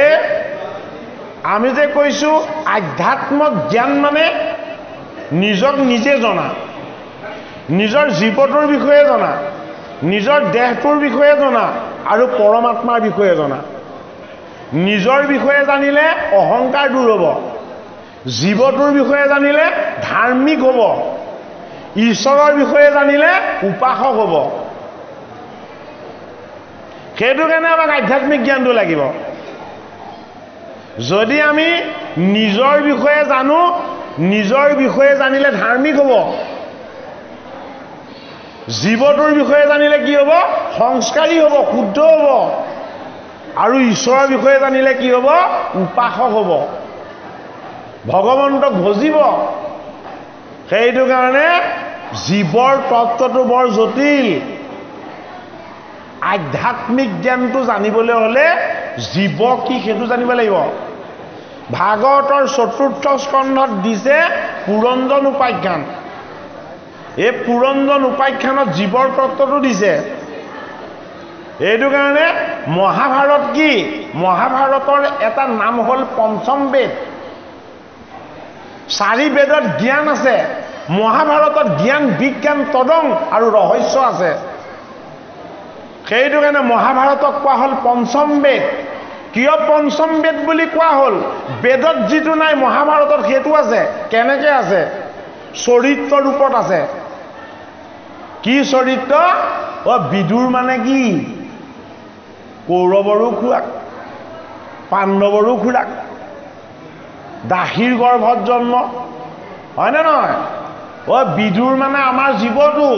Speaker 1: আমি যে কৈছোঁ আধ্যাত্মিক জ্ঞান মানে নিজক নিজে জনা, নিজৰ জীৱটোৰ বিষয়ে জনা, নিজৰ দেহটোৰ বিষয়ে জনা আৰু পৰমাত্মাৰ বিষয়ে জনা। নিজৰ বিষয়ে জানিলে অহংকাৰ দূৰ হ'ব, জীৱটোৰ বিষয়ে জানিলে ধাৰ্মিক হ'ব, ঈশ্বৰৰ বিষয়ে জানিলে উপাসক হ'ব। সেইটো কাৰণে আমাক আধ্যাত্মিক জ্ঞানটো লাগিব। যদি আমি নিজৰ বিষয়ে জানো, নিজৰ বিষয়ে জানিলে ধাৰ্মিক হ'ব, জীৱটোৰ বিষয়ে জানিলে কি হ'ব? সংস্কাৰী হ'ব, শুদ্ধ হ'ব, আৰু ঈশ্বৰৰ বিষয়ে জানিলে কি হ'ব? উপাসক হ'ব, ভগৱন্তক ভজিব। সেইটো কাৰণে জীৱৰ তত্ত্বটো বৰ জটিল। আধ্যাত্মিক জ্ঞানটো জানিবলৈ হ'লে জীৱ কি সেইটো জানিব লাগিব। ভাগৱতৰ ৪ৰ্থ স্কন্ধত দিছে পুৰঞ্জন উপাখ্যান। এই পুৰঞ্জন উপাখ্যানত জীৱৰ তত্ত্বটো দিছে। এইটো কাৰণে মহাভাৰত কি? মহাভাৰতৰ এটা নাম হ'ল পঞ্চম বেদ। 4 বেদত জ্ঞান আছে, মহাভাৰতত জ্ঞান বিজ্ঞান তদং আৰু ৰহস্য আছে। সেইটো কাৰণে মহাভাৰতক কোৱা হ'ল পঞ্চম বেদ। কিয় পঞ্চম বেদ বুলি কোৱা হ'ল? বেদত যিটো নাই মহাভাৰতত সেইটো আছে। কেনেকৈ আছে? চৰিত্ৰ ৰূপত আছে। কি চৰিত্ৰ? বিদুৰ মানে কি? কৌৰৱৰো খুৰাক, পাণ্ডৱৰো খুৰাক, দাসীৰ গৰ্ভত জন্ম, হয়নে নহয়? বিদুৰ মানে আমাৰ জীৱটো।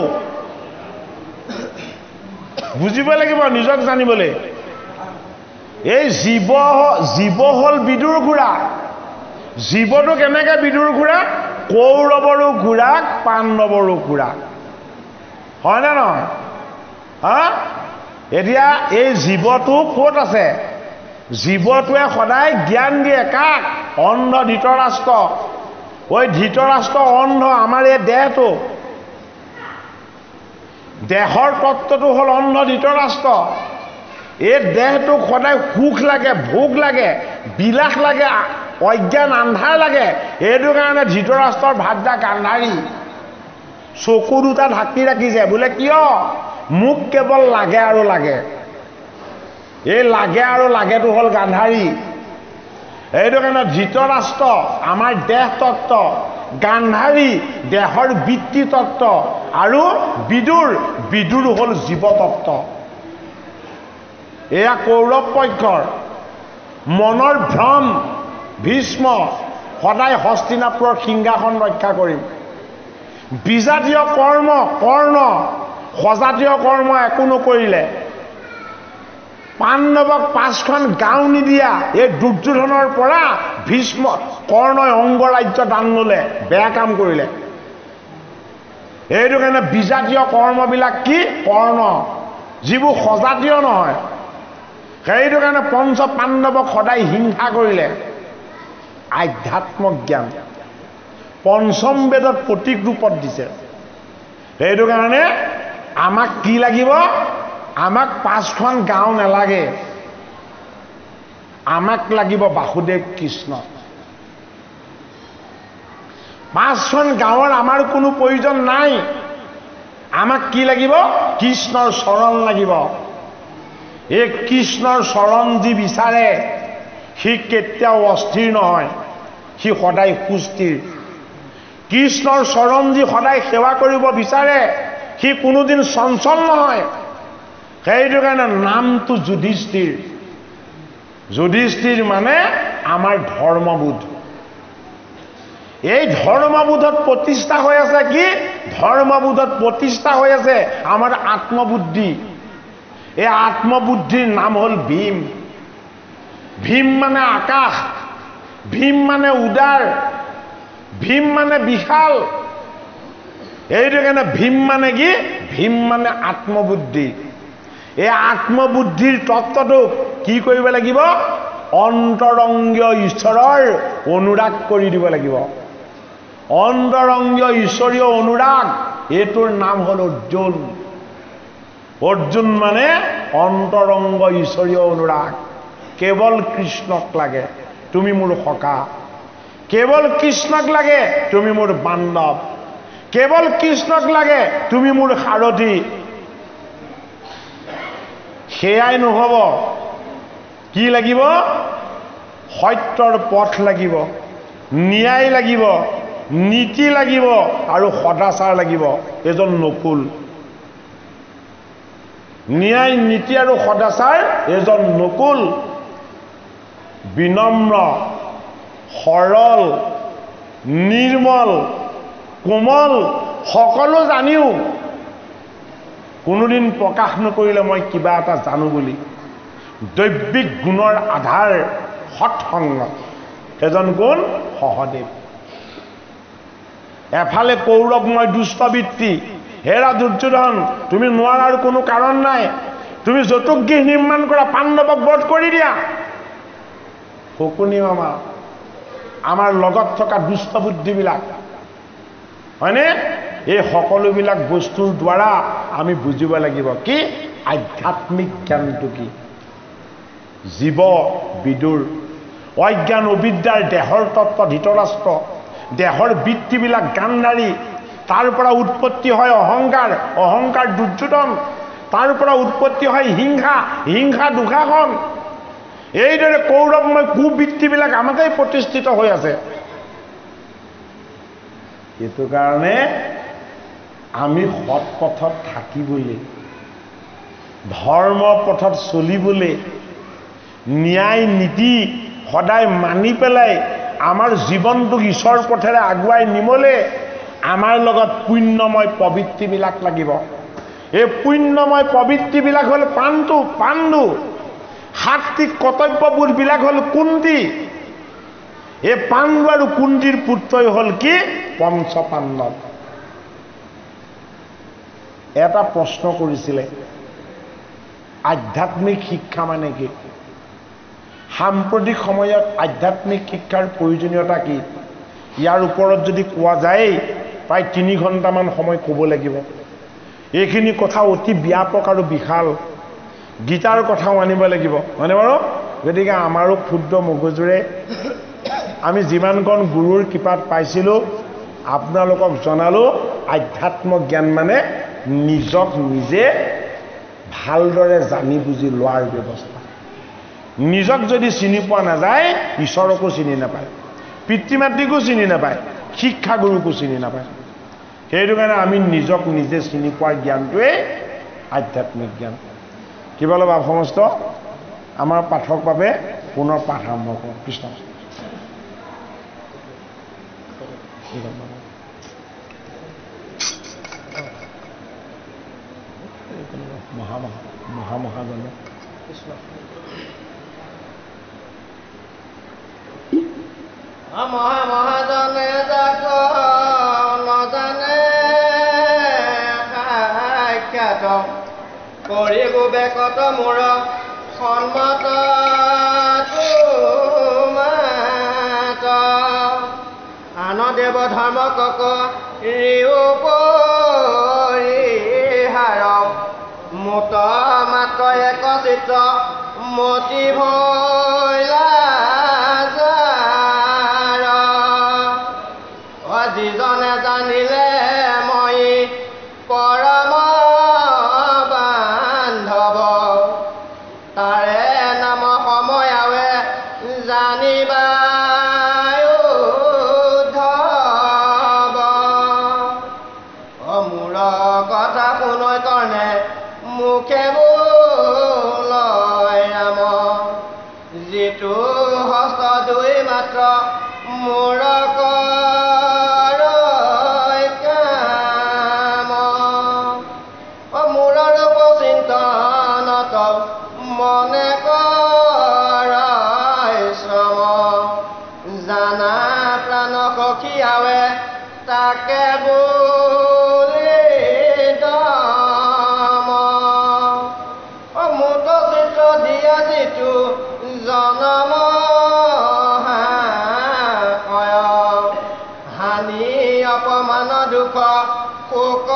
Speaker 1: বুজিব লাগিব নিজক জানিবলৈ। এই জীৱ হ'ল বিদুৰ ঘোঁৰা। জীৱটো কেনেকৈ বিদুৰ ঘোঁৰা? কৌৰৱৰো ঘোঁৰাক পাণ্ডৱৰো ঘোঁৰা, হয়নে নহয়? হা, এতিয়া এই জীৱটো ক'ত আছে? জীৱটোৱে সদায় জ্ঞান দিয়ে কাক? অন্ধ ধৃতৰাষ্ট্ৰ। ঐ ধৃতৰাষ্ট্ৰ অন্ধ। আমাৰ এই দেহটো, দেহৰ তত্ত্বটো হ'ল অন্ধ ধৃতৰাষ্ট্ৰ। এই দেহটোক সদায় সুখ লাগে, ভোগ লাগে, বিলাস লাগে, অজ্ঞান আন্ধাৰ লাগে। এইটো কাৰণে ধৃতৰাষ্ট্ৰৰ ভাৰ্যা গান্ধাৰী চকু দুটা ঢাকি ৰাখিছে। বোলে কিয়? মোক কেৱল লাগে আৰু লাগে। এই লাগে আৰু লাগেটো হ'ল গান্ধাৰী। এইটো কাৰণে ধৃতৰাষ্ট্ৰ আমাৰ দেহ তত্ত্ব, গান্ধাৰী দেহৰ বৃত্তি তত্ত্ব, আৰু বিদুৰ হ'ল জীৱ তত্ত্ব। এয়া কৌৰৱ পক্ষৰ মনৰ ভ্ৰম। ভীষ্ম সদায় হস্তিনাপুৰৰ সিংহাসন ৰক্ষা কৰিম। বিজাতীয় কৰ্ণ সজাতীয় কৰ্ম একো নকৰিলে। পাণ্ডৱক 5খন গাঁও নিদিয়া এই দুৰ্যোধনৰ পৰা ভীষ্ম কৰ্ণই অংগৰাজ্য দান ল'লে, বেয়া কাম কৰিলে। এইটো কাৰণে বিজাতীয় কৰ্মবিলাক কি? কৰ্ণ, যিবোৰ সজাতীয় নহয়। সেইটো কাৰণে পঞ্চ পাণ্ডৱক সদায় হিংসা কৰিলে। আধ্যাত্মিক জ্ঞান পঞ্চম বেদত প্ৰতীক ৰূপত দিছে। সেইটো কাৰণে আমাক কি লাগিব? আমাক 5খন গাঁও নালাগে, আমাক লাগিব বাসুদেৱ কৃষ্ণ। 5খন গাঁৱৰ আমাৰ কোনো প্ৰয়োজন নাই। আমাক কি লাগিব? কৃষ্ণৰ চৰণ লাগিব। এই কৃষ্ণৰ চৰণ যি বিচাৰে সি কেতিয়াও অস্থিৰ নহয়, সি সদায় সুস্থিৰ। কৃষ্ণৰ চৰণ যি সদায় সেৱা কৰিব বিচাৰে সি কোনোদিন চঞ্চল নহয়। সেইটো কাৰণে নামটো যুধিষ্ঠিৰ। যুধিষ্ঠিৰ মানে আমাৰ ধৰ্মবোধ। এই ধৰ্মবোধত প্ৰতিষ্ঠা হৈ আছে কি? ধৰ্মবোধত প্ৰতিষ্ঠা হৈ আছে আমাৰ আত্মবুদ্ধি। এই আত্মবুদ্ধিৰ নাম হ'ল ভীম। ভীম মানে আকাশ, ভীম মানে উদাৰ, ভীম মানে বিশাল। এইটো কাৰণে ভীম মানে কি? ভীম মানে আত্মবুদ্ধি। এই আত্মবুদ্ধিৰ তত্ত্বটোক কি কৰিব লাগিব? অন্তৰংগীয় ঈশ্বৰৰ অনুৰাগ কৰি দিব লাগিব। অন্তৰংগীয় ঈশ্বৰীয় অনুৰাগ, এইটোৰ নাম হ'ল অৰ্জুন। অৰ্জুন মানে অন্তৰংগ ঈশ্বৰীয় অনুৰাগ। কেৱল কৃষ্ণক লাগে, তুমি মোৰ সখা। কেৱল কৃষ্ণক লাগে, তুমি মোৰ বান্ধৱ। কেৱল কৃষ্ণক লাগে, তুমি মোৰ সাৰথী। সেয়াই নহ'ব, কি লাগিব? সত্যৰ পথ লাগিব, ন্যায় লাগিব, নীতি লাগিব আৰু সদাচাৰ লাগিব। এজন নকুল। ন্যায়, নীতি আৰু সদাচাৰ এজন নকুল। বিনম্ৰ, সৰল, নিৰ্মল, কোমল, সকলো জানিও কোনোদিন প্ৰকাশ নকৰিলে মই কিবা এটা জানো বুলি। দৈবিক গুণৰ আধাৰ সৎসংগ। এজন কোন? সহদেৱ। এফালে কৌৰৱময় দুষ্টবৃত্তি। হেৰা দুৰ্যোধন, তুমি নোৱাৰাৰ কোনো কাৰণ নাই। তুমি যৌতুক গৃহ নিৰ্মাণ কৰা, পাণ্ডৱক বধ কৰি দিয়া। শকুনি মামা, আমাৰ লগত থকা দুষ্টবুদ্ধিবিলাক, হয়নে? এই সকলোবিলাক বস্তুৰ দ্বাৰা আমি বুজিব লাগিব কি? আধ্যাত্মিক জ্ঞানটো কি? জীৱ বিদুৰ, অজ্ঞান অবিদ্যাৰ দেহৰ তত্ত্ব ধৃতৰাষ্ট্ৰ, দেহৰ বৃত্তিবিলাক গান্ধাৰী। তাৰ পৰা উৎপত্তি হয় অহংকাৰ, অহংকাৰ দুৰ্যোধন। তাৰ পৰা উৎপত্তি হয় হিংসা, হিংসা দুঃশাসন। এইদৰে কৌৰৱময় কুবৃত্তিবিলাক আমাতেই প্ৰতিষ্ঠিত হৈ আছে। এইটো কাৰণে আমি সৎ পথত থাকিবলৈ, ধৰ্ম পথত চলিবলৈ, ন্যায় নীতি সদায় মানি পেলাই আমাৰ জীৱনটোক ঈশ্বৰ পথেৰে আগুৱাই নিবলৈ আমাৰ লগত পুণ্যময় প্ৰবৃত্তিবিলাক লাগিব। এই পুণ্যময় প্ৰবৃত্তিবিলাক হ'ল পাণ্ডু। সাতটি কৰ্তব্যবোধবিলাক হ'ল কুন্তি। এই পাণ্ডু আৰু কুন্তিৰ পুত্ৰই হ'ল কি পঞ্চপাণ্ডৱ। এটা প্ৰশ্ন কৰিছিলে, আধ্যাত্মিক শিক্ষা মানে কি? সাম্প্ৰতিক সময়ত আধ্যাত্মিক শিক্ষাৰ প্ৰয়োজনীয়তা কি? ইয়াৰ ওপৰত যদি কোৱা যায় প্ৰায় 3 ঘণ্টামান সময় ক'ব লাগিব। এইখিনি কথা অতি ব্যাপক আৰু বিশাল। গীতাৰ কথাও আনিব লাগিব, হয়নে বাৰু? গতিকে আমাৰো ক্ষুদ্ৰ মগজুৰে আমি যিমানকণ গুৰুৰ কৃপাত পাইছিলোঁ আপোনালোকক জনালোঁ। আধ্যাত্ম জ্ঞান মানে নিজক নিজে ভালদৰে জানি বুজি লোৱাৰ ব্যৱস্থা। নিজক যদি চিনি পোৱা নাযায় ঈশ্বৰকো চিনি নাপায়, পিতৃ মাতৃকো চিনি নাপায়, শিক্ষাগুৰুকো চিনি নাপায়। সেইটো কাৰণে আমি নিজক নিজে চিনি পোৱাৰ জ্ঞানটোৱেই আধ্যাত্মিক জ্ঞান। কিবা অলপ সমস্ত আমাৰ পাঠক বাবে পুনৰ পাঠ আৰম্ভ কৰোঁ। কৃষ্ণ মহাজন
Speaker 2: মহাজনে যাক নজানে সাক্ষাৎ কৰিব বেকত মোৰ সন্মত তোমাত আন দেৱ ধৰ্ম কক পৰিহাৰ মুত মাত্ৰ এক চিত্ৰ মতি ভৈলা যিজনে জানিলে মই পৰম বান্ধৱ তাৰে নাম সময় আৱে জানিবা উদ্ধৱ। মোৰ কথা শুনৈ কৰ্ণে মুখে বোলয় ৰাম যিটো হস্ত দুই মাত্ৰ মোৰ মনে কৰাই শ্ৰম জানা প্ৰাণ সখীয়াৱে তাকে বুলি দম মুত চিত্ৰ দিয়া যিটো জনম হানি অপমান দুখ শোক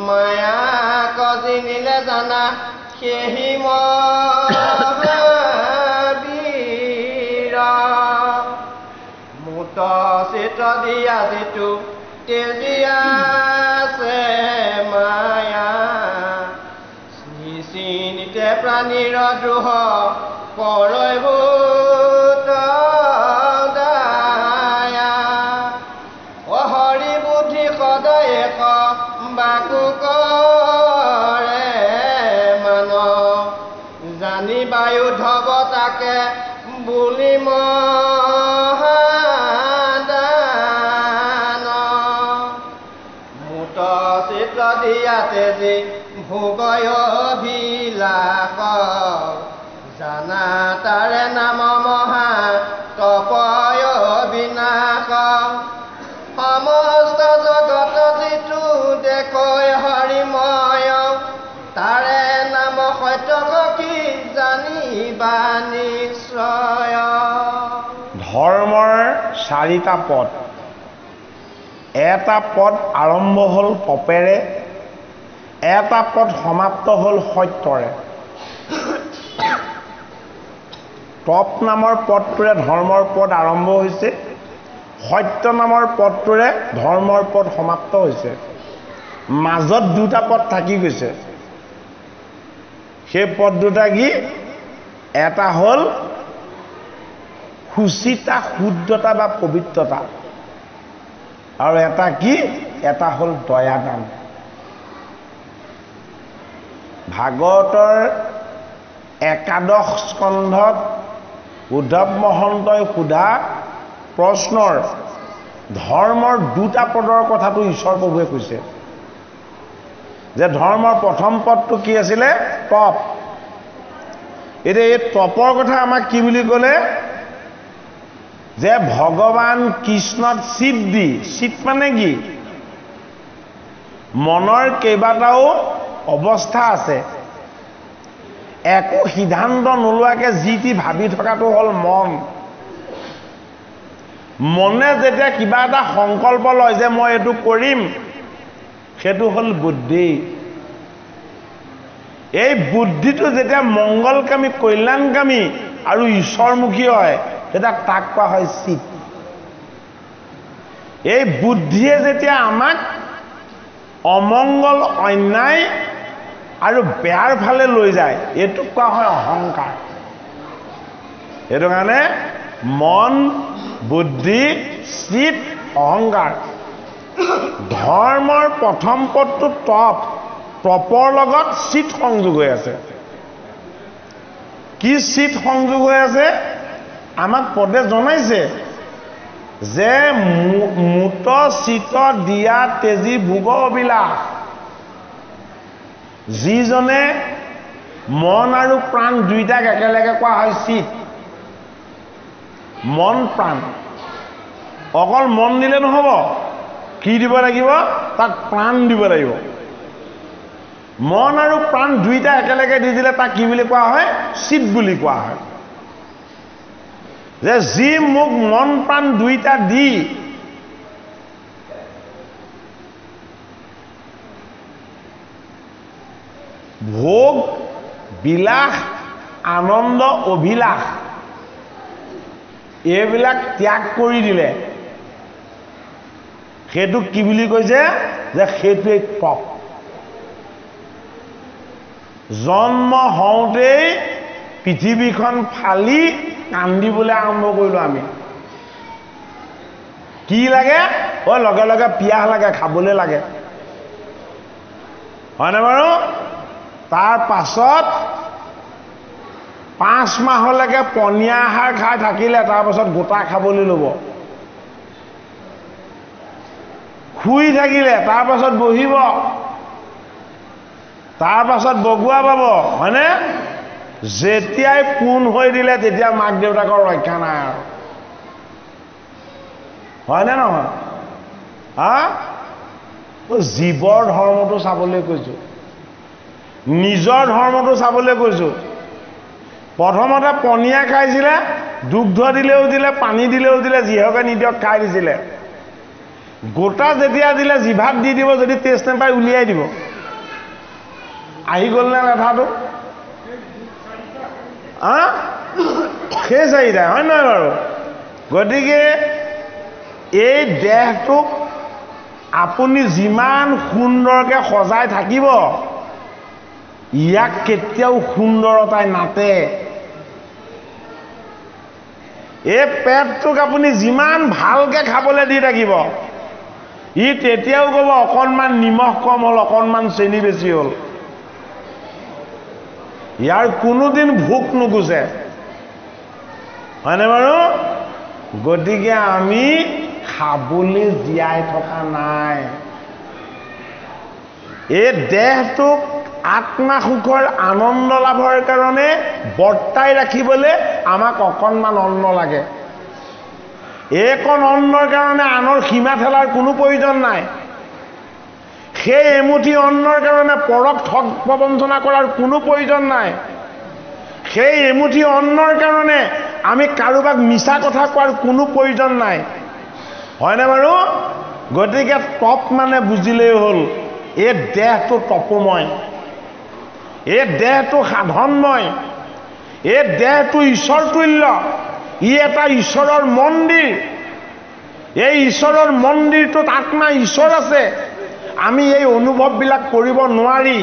Speaker 2: মায়া কজিনিলে জানা সেহি মহাবীৰ মুত চিত্ৰ দিয়া যিটো তেজিয়াছে মায়া নিচিনিতে প্ৰাণীৰ দ্ৰোহ কৰৈ বাকু কৰে মান জানি বায়ু ধব তাকে বুলি মহাদান মুত চিত্ৰ দিয়া তেজি ভোগয় বিলাস জানা তাৰে নাম মহা তপয় বিনাশ সমস্ত জগত যিটো দেখৈ হৰিময় তাৰে নাম সত্য কি জানিবা নিশ্চয়।
Speaker 1: ধৰ্মৰ 4টা পদ। এটা পদ আৰম্ভ হ'ল পপেৰে, এটা পদ সমাপ্ত হ'ল সত্যৰে। তপ নামৰ পদটোৰে ধৰ্মৰ পদ আৰম্ভ হৈছে, সত্য নামৰ পদটোৰে ধৰ্মৰ পদ সমাপ্ত হৈছে। মাজত দুটা পদ থাকি গৈছে। সেই পদ দুটা কি? এটা হ'ল সুচিতা, শুদ্ধতা বা পবিত্ৰতা, আৰু এটা কি? এটা হ'ল দয়াদান। ভাগৱতৰ একাদশ স্কন্ধত উদ্ধৱ মহন্তই সোধা প্ৰশ্নৰ ধৰ্মৰ দুটা পদৰ কথাটো ঈশ্বৰ প্ৰভুৱে কৈছে, যে ধৰ্মৰ প্ৰথম পদটো কি আছিলে? তপ। এতিয়া এই তপৰ কথা আমাক কি বুলি ক'লে? যে ভগৱান কৃষ্ণত চিত দি, চিত মানে কি? মনৰ কেইবাটাও অৱস্থা আছে, একো সিদ্ধান্ত নোলোৱাকে যি টি ভাবি থকাটো হ'ল মন। মনে যেতিয়া কিবা এটা সংকল্প লয় যে মই এইটো কৰিম, সেইটো হ'ল বুদ্ধি। এই বুদ্ধিটো যেতিয়া মংগলকামী, কল্যাণকামী আৰু ঈশ্বৰমুখী হয়, তেতিয়া তাক কোৱা হয় চিত। এই বুদ্ধিয়ে যেতিয়া আমাক অমংগল, অন্যায় আৰু বেয়াৰ ফালে লৈ যায়, এইটোক কোৱা হয় অহংকাৰ। সেইটো কাৰণে মন, বুদ্ধি, চিত, অহংকাৰ। ধৰ্মৰ প্ৰথম পদটো তপ, তপৰ লগত চিত সংযোগ হৈ আছে। কি চিত সংযোগ হৈ আছে? আমাক পদে জনাইছে যে মূত চিত দিয়া তেজী ভোগ অবিলাস। যিজনে মন আৰু প্ৰাণ দুইটাক একেলগে কোৱা হয় চিত। মন প্ৰাণ, অকল মন দিলে নহ'ব, কি দিব লাগিব? তাক প্ৰাণ দিব লাগিব। মন আৰু প্ৰাণ দুইটা একেলগে দি দিলে তাক কি বুলি কোৱা হয়? চিত বুলি কোৱা হয়। যে যি মোক মন প্ৰাণ দুইটা দি ভোগ, বিলাস, আনন্দ, অভিলাষ এইবিলাক ত্যাগ কৰি দিলে, সেইটোক কি বুলি কৈছে? যে সেইটোৱেই তপ। জন্ম হওঁতেই পৃথিৱীখন ফালি কান্দিবলৈ আৰম্ভ কৰিলো আমি। কি লাগে? লগে লগে পিয়াহ লাগে, খাবলৈ লাগে, হয়নে বাৰু? তাৰ পাছত 5 মাহলৈকে পনীয়া আহাৰ খাই থাকিলে, তাৰ পাছত গোটা খাবলৈ ল'ব। শুই থাকিলে, তাৰ পাছত বহিব, তাৰ পাছত বগুৱা পাব, হয়নে? যেতিয়াই পোন হৈ দিলে, তেতিয়া মাক দেউতাকৰ ৰক্ষা নাই আৰু, হয়নে নহয়? জীৱৰ ধৰ্মটো চাবলৈ কৈছো, নিজৰ ধৰ্মটো চাবলৈ কৈছো। প্ৰথমতে পনীয়া খাইছিলে, দুগ্ধ দিলেও দিলে, পানী দিলেও দিলে, যিহকে নিদিয়ক খাই দিছিলে। গোটা যেতিয়া দিলে জিভাত দি দিব, যদি টেষ্ট নাপায় উলিয়াই দিব। আহি গ'ল নে লেঠাটো? সেই চাৰিটাই, হয় নহয় বাৰু? গতিকে এই দেহটোক আপুনি যিমান সুন্দৰকে সজাই থাকিব, ইয়াক কেতিয়াও সুন্দৰতাই নাতে। এই পেটটোক আপুনি যিমান ভালকে খাবলৈ দি থাকিব, ই তেতিয়াও ক'ব অকণমান নিমখ কম হ'ল, অকণমান চেনি বেছি হ'ল। ইয়াৰ কোনোদিন ভোক নুগুছে, হয়নে বাৰু? গতিকে আমি খাবলৈ জীয়াই থকা নাই। এই দেহটোক আত্মা সুখৰ আনন্দ লাভৰ কাৰণে বৰ্তাই ৰাখিবলৈ আমাক অকণমান অন্ন লাগে। এইকণ অন্নৰ কাৰণে আনৰ সীমা ঠেলাৰ কোনো প্ৰয়োজন নাই। সেই এমুঠি অন্নৰ কাৰণে পৰক ঠগ প্ৰবঞ্চনা কৰাৰ কোনো প্ৰয়োজন নাই। সেই এমুঠি অন্নৰ কাৰণে আমি কাৰোবাক মিছা কথা কোৱাৰ কোনো প্ৰয়োজন নাই, হয়নে বাৰু? গতিকে তপ মানে বুজিলেই হ'ল এই দেহটো তপময়, এই দেহটো সাধনময়, এই দেহটো ঈশ্বৰ তুল্য, ই এটা ঈশ্বৰৰ মন্দিৰ। এই ঈশ্বৰৰ মন্দিৰটোত আত্মা ঈশ্বৰ আছে। আমি এই অনুভৱবিলাক কৰিব নোৱাৰি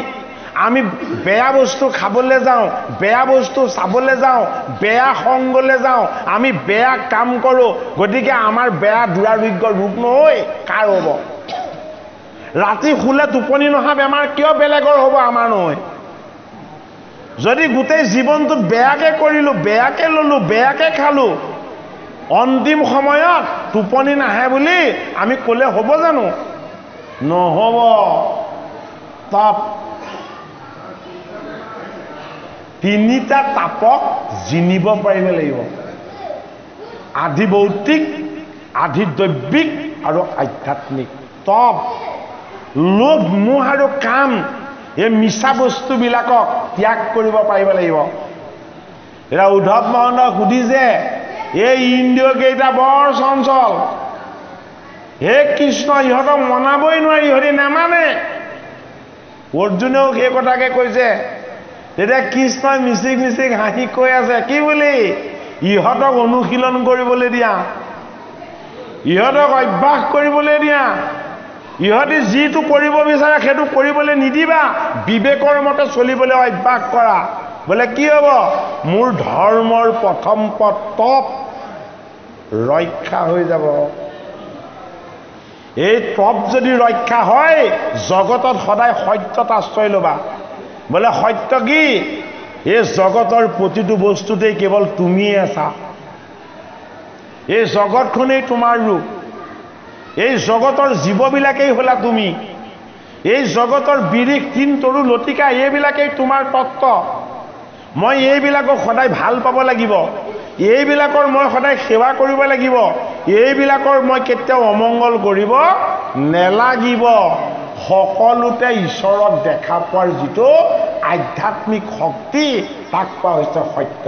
Speaker 1: আমি বেয়া বস্তু খাবলৈ যাওঁ, বেয়া বস্তু চাবলৈ যাওঁ, বেয়া সংগলৈ যাওঁ, আমি বেয়া কাম কৰোঁ। গতিকে আমাৰ বেয়া দুৰাৰোগ্য ৰোগ নহয়, কাৰ হ'ব? ৰাতি শুলে টোপনি নহা বেমাৰ কিয় বেলেগৰ হ'ব, আমাৰ নহয়? যদি গোটেই জীৱনটোত বেয়াকে কৰিলোঁ, বেয়াকে ল'লোঁ, বেয়াকে খালোঁ, অন্তিম সময়ত টোপনি নাহে বুলি আমি ক'লে হ'ব জানো? নহ'ব। তাপ, তিনিটা তাপক জিনিব পাৰিব লাগিব: আধি ভৌতিক, আধি দৈবিক আৰু আধ্যাত্মিক। তপ, লোভ, মোহ আৰু কাম, এই মিছা বস্তুবিলাকক ত্যাগ কৰিব পাৰিব লাগিব। এতিয়া উদ্ধৱ মহন্তক সুধিছে, এই ইন্দ্ৰিয় কেইটা বৰ চঞ্চল, হে কৃষ্ণ ইহঁতক মনাবই নোৱাৰি, ইহঁতি নামানে। অৰ্জুনেও সেই কথাকে কৈছে। তেতিয়া কৃষ্ণই মিচিক মিচিক হাঁহি কৈ আছে, কি বুলি? ইহঁতক অনুশীলন কৰিবলৈ দিয়া, ইহঁতক অভ্যাস কৰিবলৈ দিয়া, ইহঁতি যিটো কৰিব বিচাৰে সেইটো কৰিবলৈ নিদিবা, বিবেকৰ মতে চলিবলৈ অভ্যাস কৰা। বোলে কি হ'ব? মোৰ ধৰ্মৰ প্ৰথম পদ তপ ৰক্ষা হৈ যাব। এই তপ যদি ৰক্ষা হয়, জগতত সদায় সত্যত আশ্ৰয় ল'বা। বোলে সত্য কি? এই জগতৰ প্ৰতিটো বস্তুতেই কেৱল তুমিয়ে আছা। এই জগতখনেই তোমাৰ ৰূপ, এই জগতৰ জীৱবিলাকেই হ'লা তুমি, এই জগতৰ বিৰিখ, তিন, তৰু, লতিকা এইবিলাকেই তোমাৰ তত্ত্ব। মই এইবিলাকক সদায় ভাল পাব লাগিব, এইবিলাকৰ মই সদায় সেৱা কৰিব লাগিব, এইবিলাকৰ মই কেতিয়াও অমংগল কৰিব নেলাগিব। সকলোতে ঈশ্বৰক দেখা পোৱাৰ যিটো আধ্যাত্মিক শক্তি, তাক কোৱা হৈছে সত্য।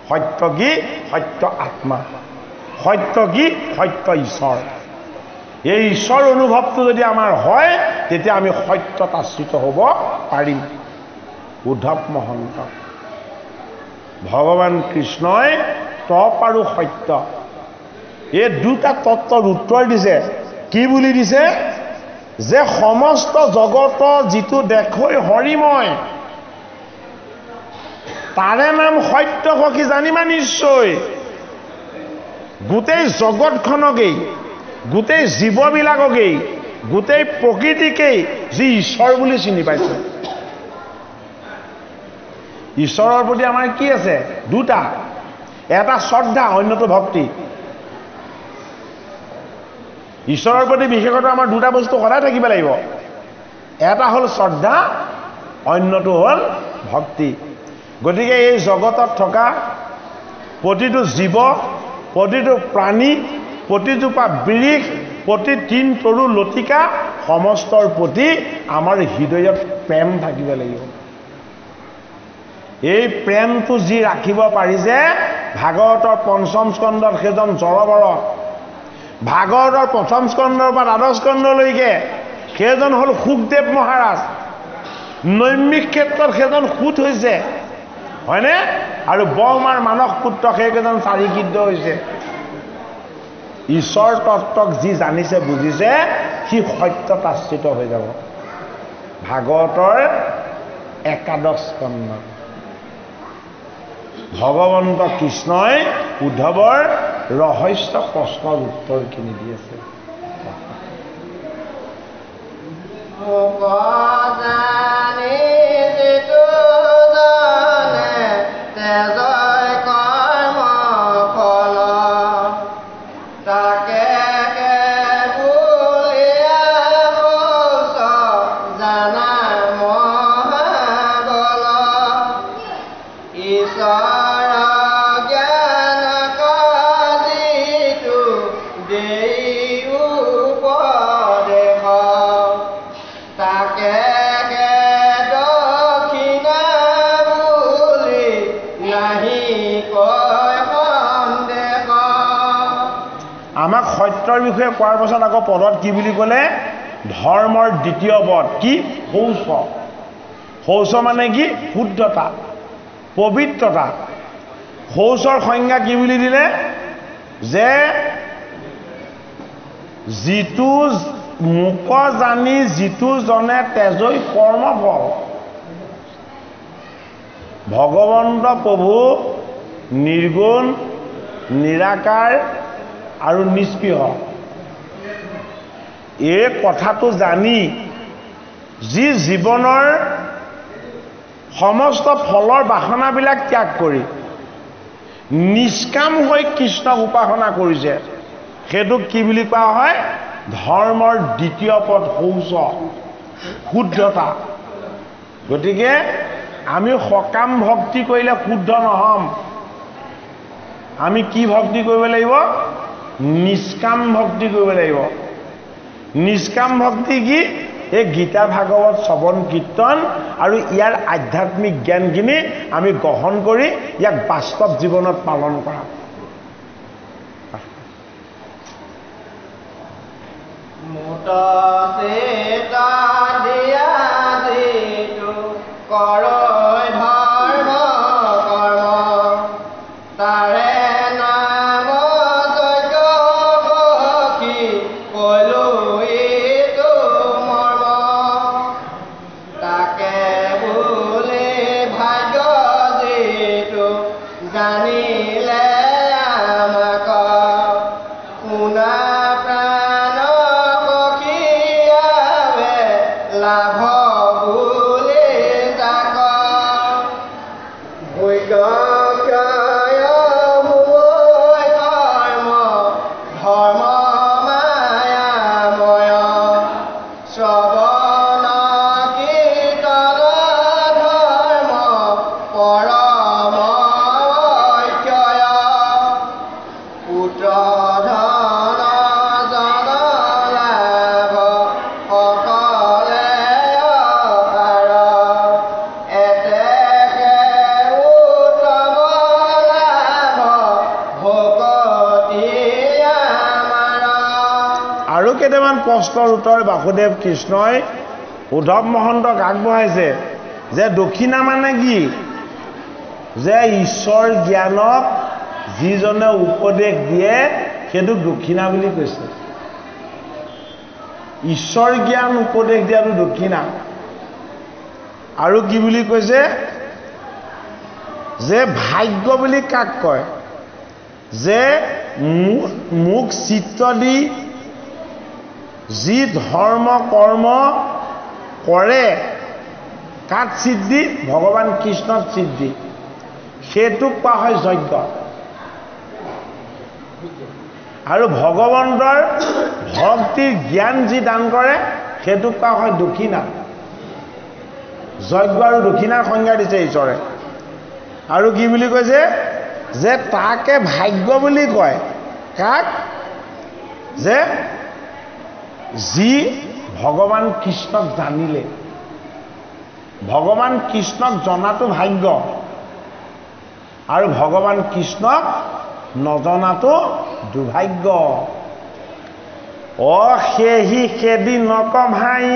Speaker 1: সত্য কি? সত্য আত্মা। সত্য কি? সত্য ঈশ্বৰ। এই ঈশ্বৰ অনুভৱটো যদি আমাৰ হয়, তেতিয়া আমি সত্যত আশ্ৰিত হ'ব পাৰিম। উদ্ধৱ মহন্ত, ভগৱান কৃষ্ণই তপ আৰু সত্য এই দুটা তত্ত্বৰ উত্তৰ দিছে। কি বুলি দিছে? যে সমস্ত জগতৰ যিটো দেখৈ হৰিময়, তাৰে নাম সত্য সখী জানিবা নিশ্চয়। গোটেই জগতখনকেই, গোটেই জীৱবিলাককেই, গোটেই প্ৰকৃতিকেই যি ঈশ্বৰ বুলি চিনি পাইছে। ঈশ্বৰৰ প্ৰতি আমাৰ কি আছে? দুটা, এটা শ্ৰদ্ধা, অন্যটো ভক্তি। ঈশ্বৰৰ প্ৰতি বিশেষত আমাৰ দুটা বস্তু সদায় থাকিব লাগিব। এটা হ'ল শ্ৰদ্ধা, অন্যটো হ'ল ভক্তি। গতিকে এই জগতত থকা প্ৰতিটো জীৱ, প্ৰতিটো প্ৰাণী, প্ৰতিজোপা বৃক্ষ, প্ৰতি তিন তৰু লতিকা, সমস্তৰ প্ৰতি আমাৰ হৃদয়ত প্ৰেম থাকিব লাগিব। এই প্ৰেমটো যি ৰাখিব পাৰিছে, ভাগৱতৰ পঞ্চম স্কন্ধত সেইজন জড়বৰ, ভাগৱতৰ প্ৰথম স্কন্ধৰ পৰা দ্বাদশ স্কন্ধলৈকে সেইজন হ'ল সুখদেৱ মহাৰাজ। নৈমিক ক্ষেত্ৰত সেইজন সুত হৈছে, হয়নে? আৰু ব্ৰহ্মাৰ মানস পুত্ৰ সেইকেইজন চাৰিকিদ্ধ হৈছে। ঈশ্বৰ তত্ত্বক যি জানিছে, বুজিছে, সি সত্যত আশ্ৰিত হৈ যাব। ভাগৱতৰ একাদশ স্কন্ধ ভগৱন্ত কৃষ্ণই উদ্ধৱৰ ৰহস্য প্ৰশ্নৰ উত্তৰখিনি দি আছে। আমাক সত্যৰ বিষয়ে কোৱাৰ পাছত আকৌ পদত কি বুলি ক'লে? ধৰ্মৰ দ্বিতীয় পদ কি শৌচ শৌচ মানে কি শুদ্ধতা পবিত্ৰতা শৌচৰ সংজ্ঞা কি বুলি দিলে যে যিটো মুক জানি যিটো জনে তেজৈ কৰ্মফল ভগৱন্ত প্ৰভু নিৰ্গুণ নিৰাকাৰ আৰু নিষ্ক্ৰিয় এই কথাটো জানি যি জীৱনৰ সমস্ত ফলৰ বাসনাবিলাক ত্যাগ কৰি নিষ্কাম হৈ কৃষ্ণক উপাসনা কৰিছে সেইটোক কি বুলি কোৱা হয় ধৰ্মৰ দ্বিতীয় পদ শৌচ শুদ্ধতা গতিকে আমি সকাম ভক্তি কৰিলে শুদ্ধ নহম আমি কি ভক্তি কৰিব লাগিব নিষ্কাম ভক্তি কৰিব লাগিব নিষ্কাম ভক্তি কি এই গীতা ভাগৱত শ্ৰৱণ কীৰ্তন আৰু ইয়াৰ আধ্যাত্মিক জ্ঞানখিনি আমি গ্ৰহণ কৰি ইয়াক বাস্তৱ জীৱনত পালন কৰা প্ৰশ্নৰ উত্তৰ বাসুদেৱ কৃষ্ণই উদ্ধৱ মহন্তক আগবঢ়াইছে যে দক্ষিণা মানে কি যে ঈশ্বৰ জ্ঞানক যিজনে উপদেশ দিয়ে সেইটো দক্ষিণা বুলি কৈছে ঈশ্বৰ জ্ঞান উপদেশ দিয়াটো দক্ষিণা আৰু কি বুলি কৈছে যে ভাগ্য বুলি কাক কয় যে মুখ চিত্ত দি যি ধৰ্ম কৰ্ম কৰে কাক সিদ্ধি ভগৱান কৃষ্ণৰ সিদ্ধি সেইটোক কোৱা হয় যজ্ঞ আৰু ভগৱন্তৰ ভক্তিৰ জ্ঞান যি দান কৰে সেইটোক কোৱা হয় দক্ষিণা যজ্ঞ আৰু দক্ষিণাৰ সংজ্ঞা দিছে ঈশ্বৰে আৰু কি বুলি কৈছে যে তাকে ভাগ্য বুলি কয় কাক যে যি ভগৱান কৃষ্ণক জানিলে ভগৱান কৃষ্ণক জনাটো ভাগ্য আৰু ভগৱান কৃষ্ণক নজনাটো দুৰ্ভাগ্য সেহি সেদি নকমাই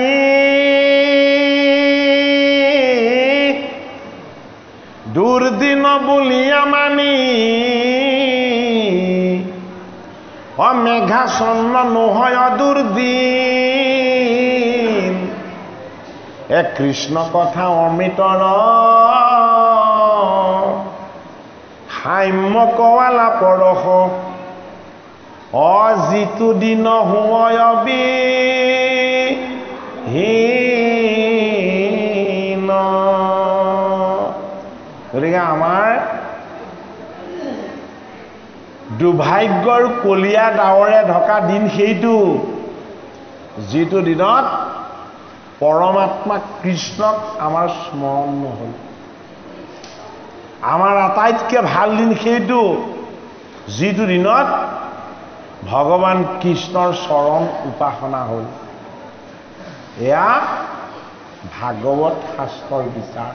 Speaker 1: দুৰ্দিন বুলিয়া মানি মেঘাচ্ছন্ন নহয় দুৰ্দিন কৃষ্ণ কথা অমৃতৰ সাম্য কৱালা পৰশ যিটো দিন হুঁয়বিহীন গতিকে আমাৰ দুৰ্ভাগ্যৰ কলীয়া ডাৱৰে ঢকা দিন সেইটো যিটো দিনত পৰমাত্মা কৃষ্ণক আমাৰ স্মৰণ নহল আমাৰ আটাইতকৈ ভাল দিন সেইটো যিটো দিনত ভগৱান কৃষ্ণৰ চৰণ উপাসনা হ'ল এয়া ভাগৱত শাস্ত্ৰৰ বিচাৰ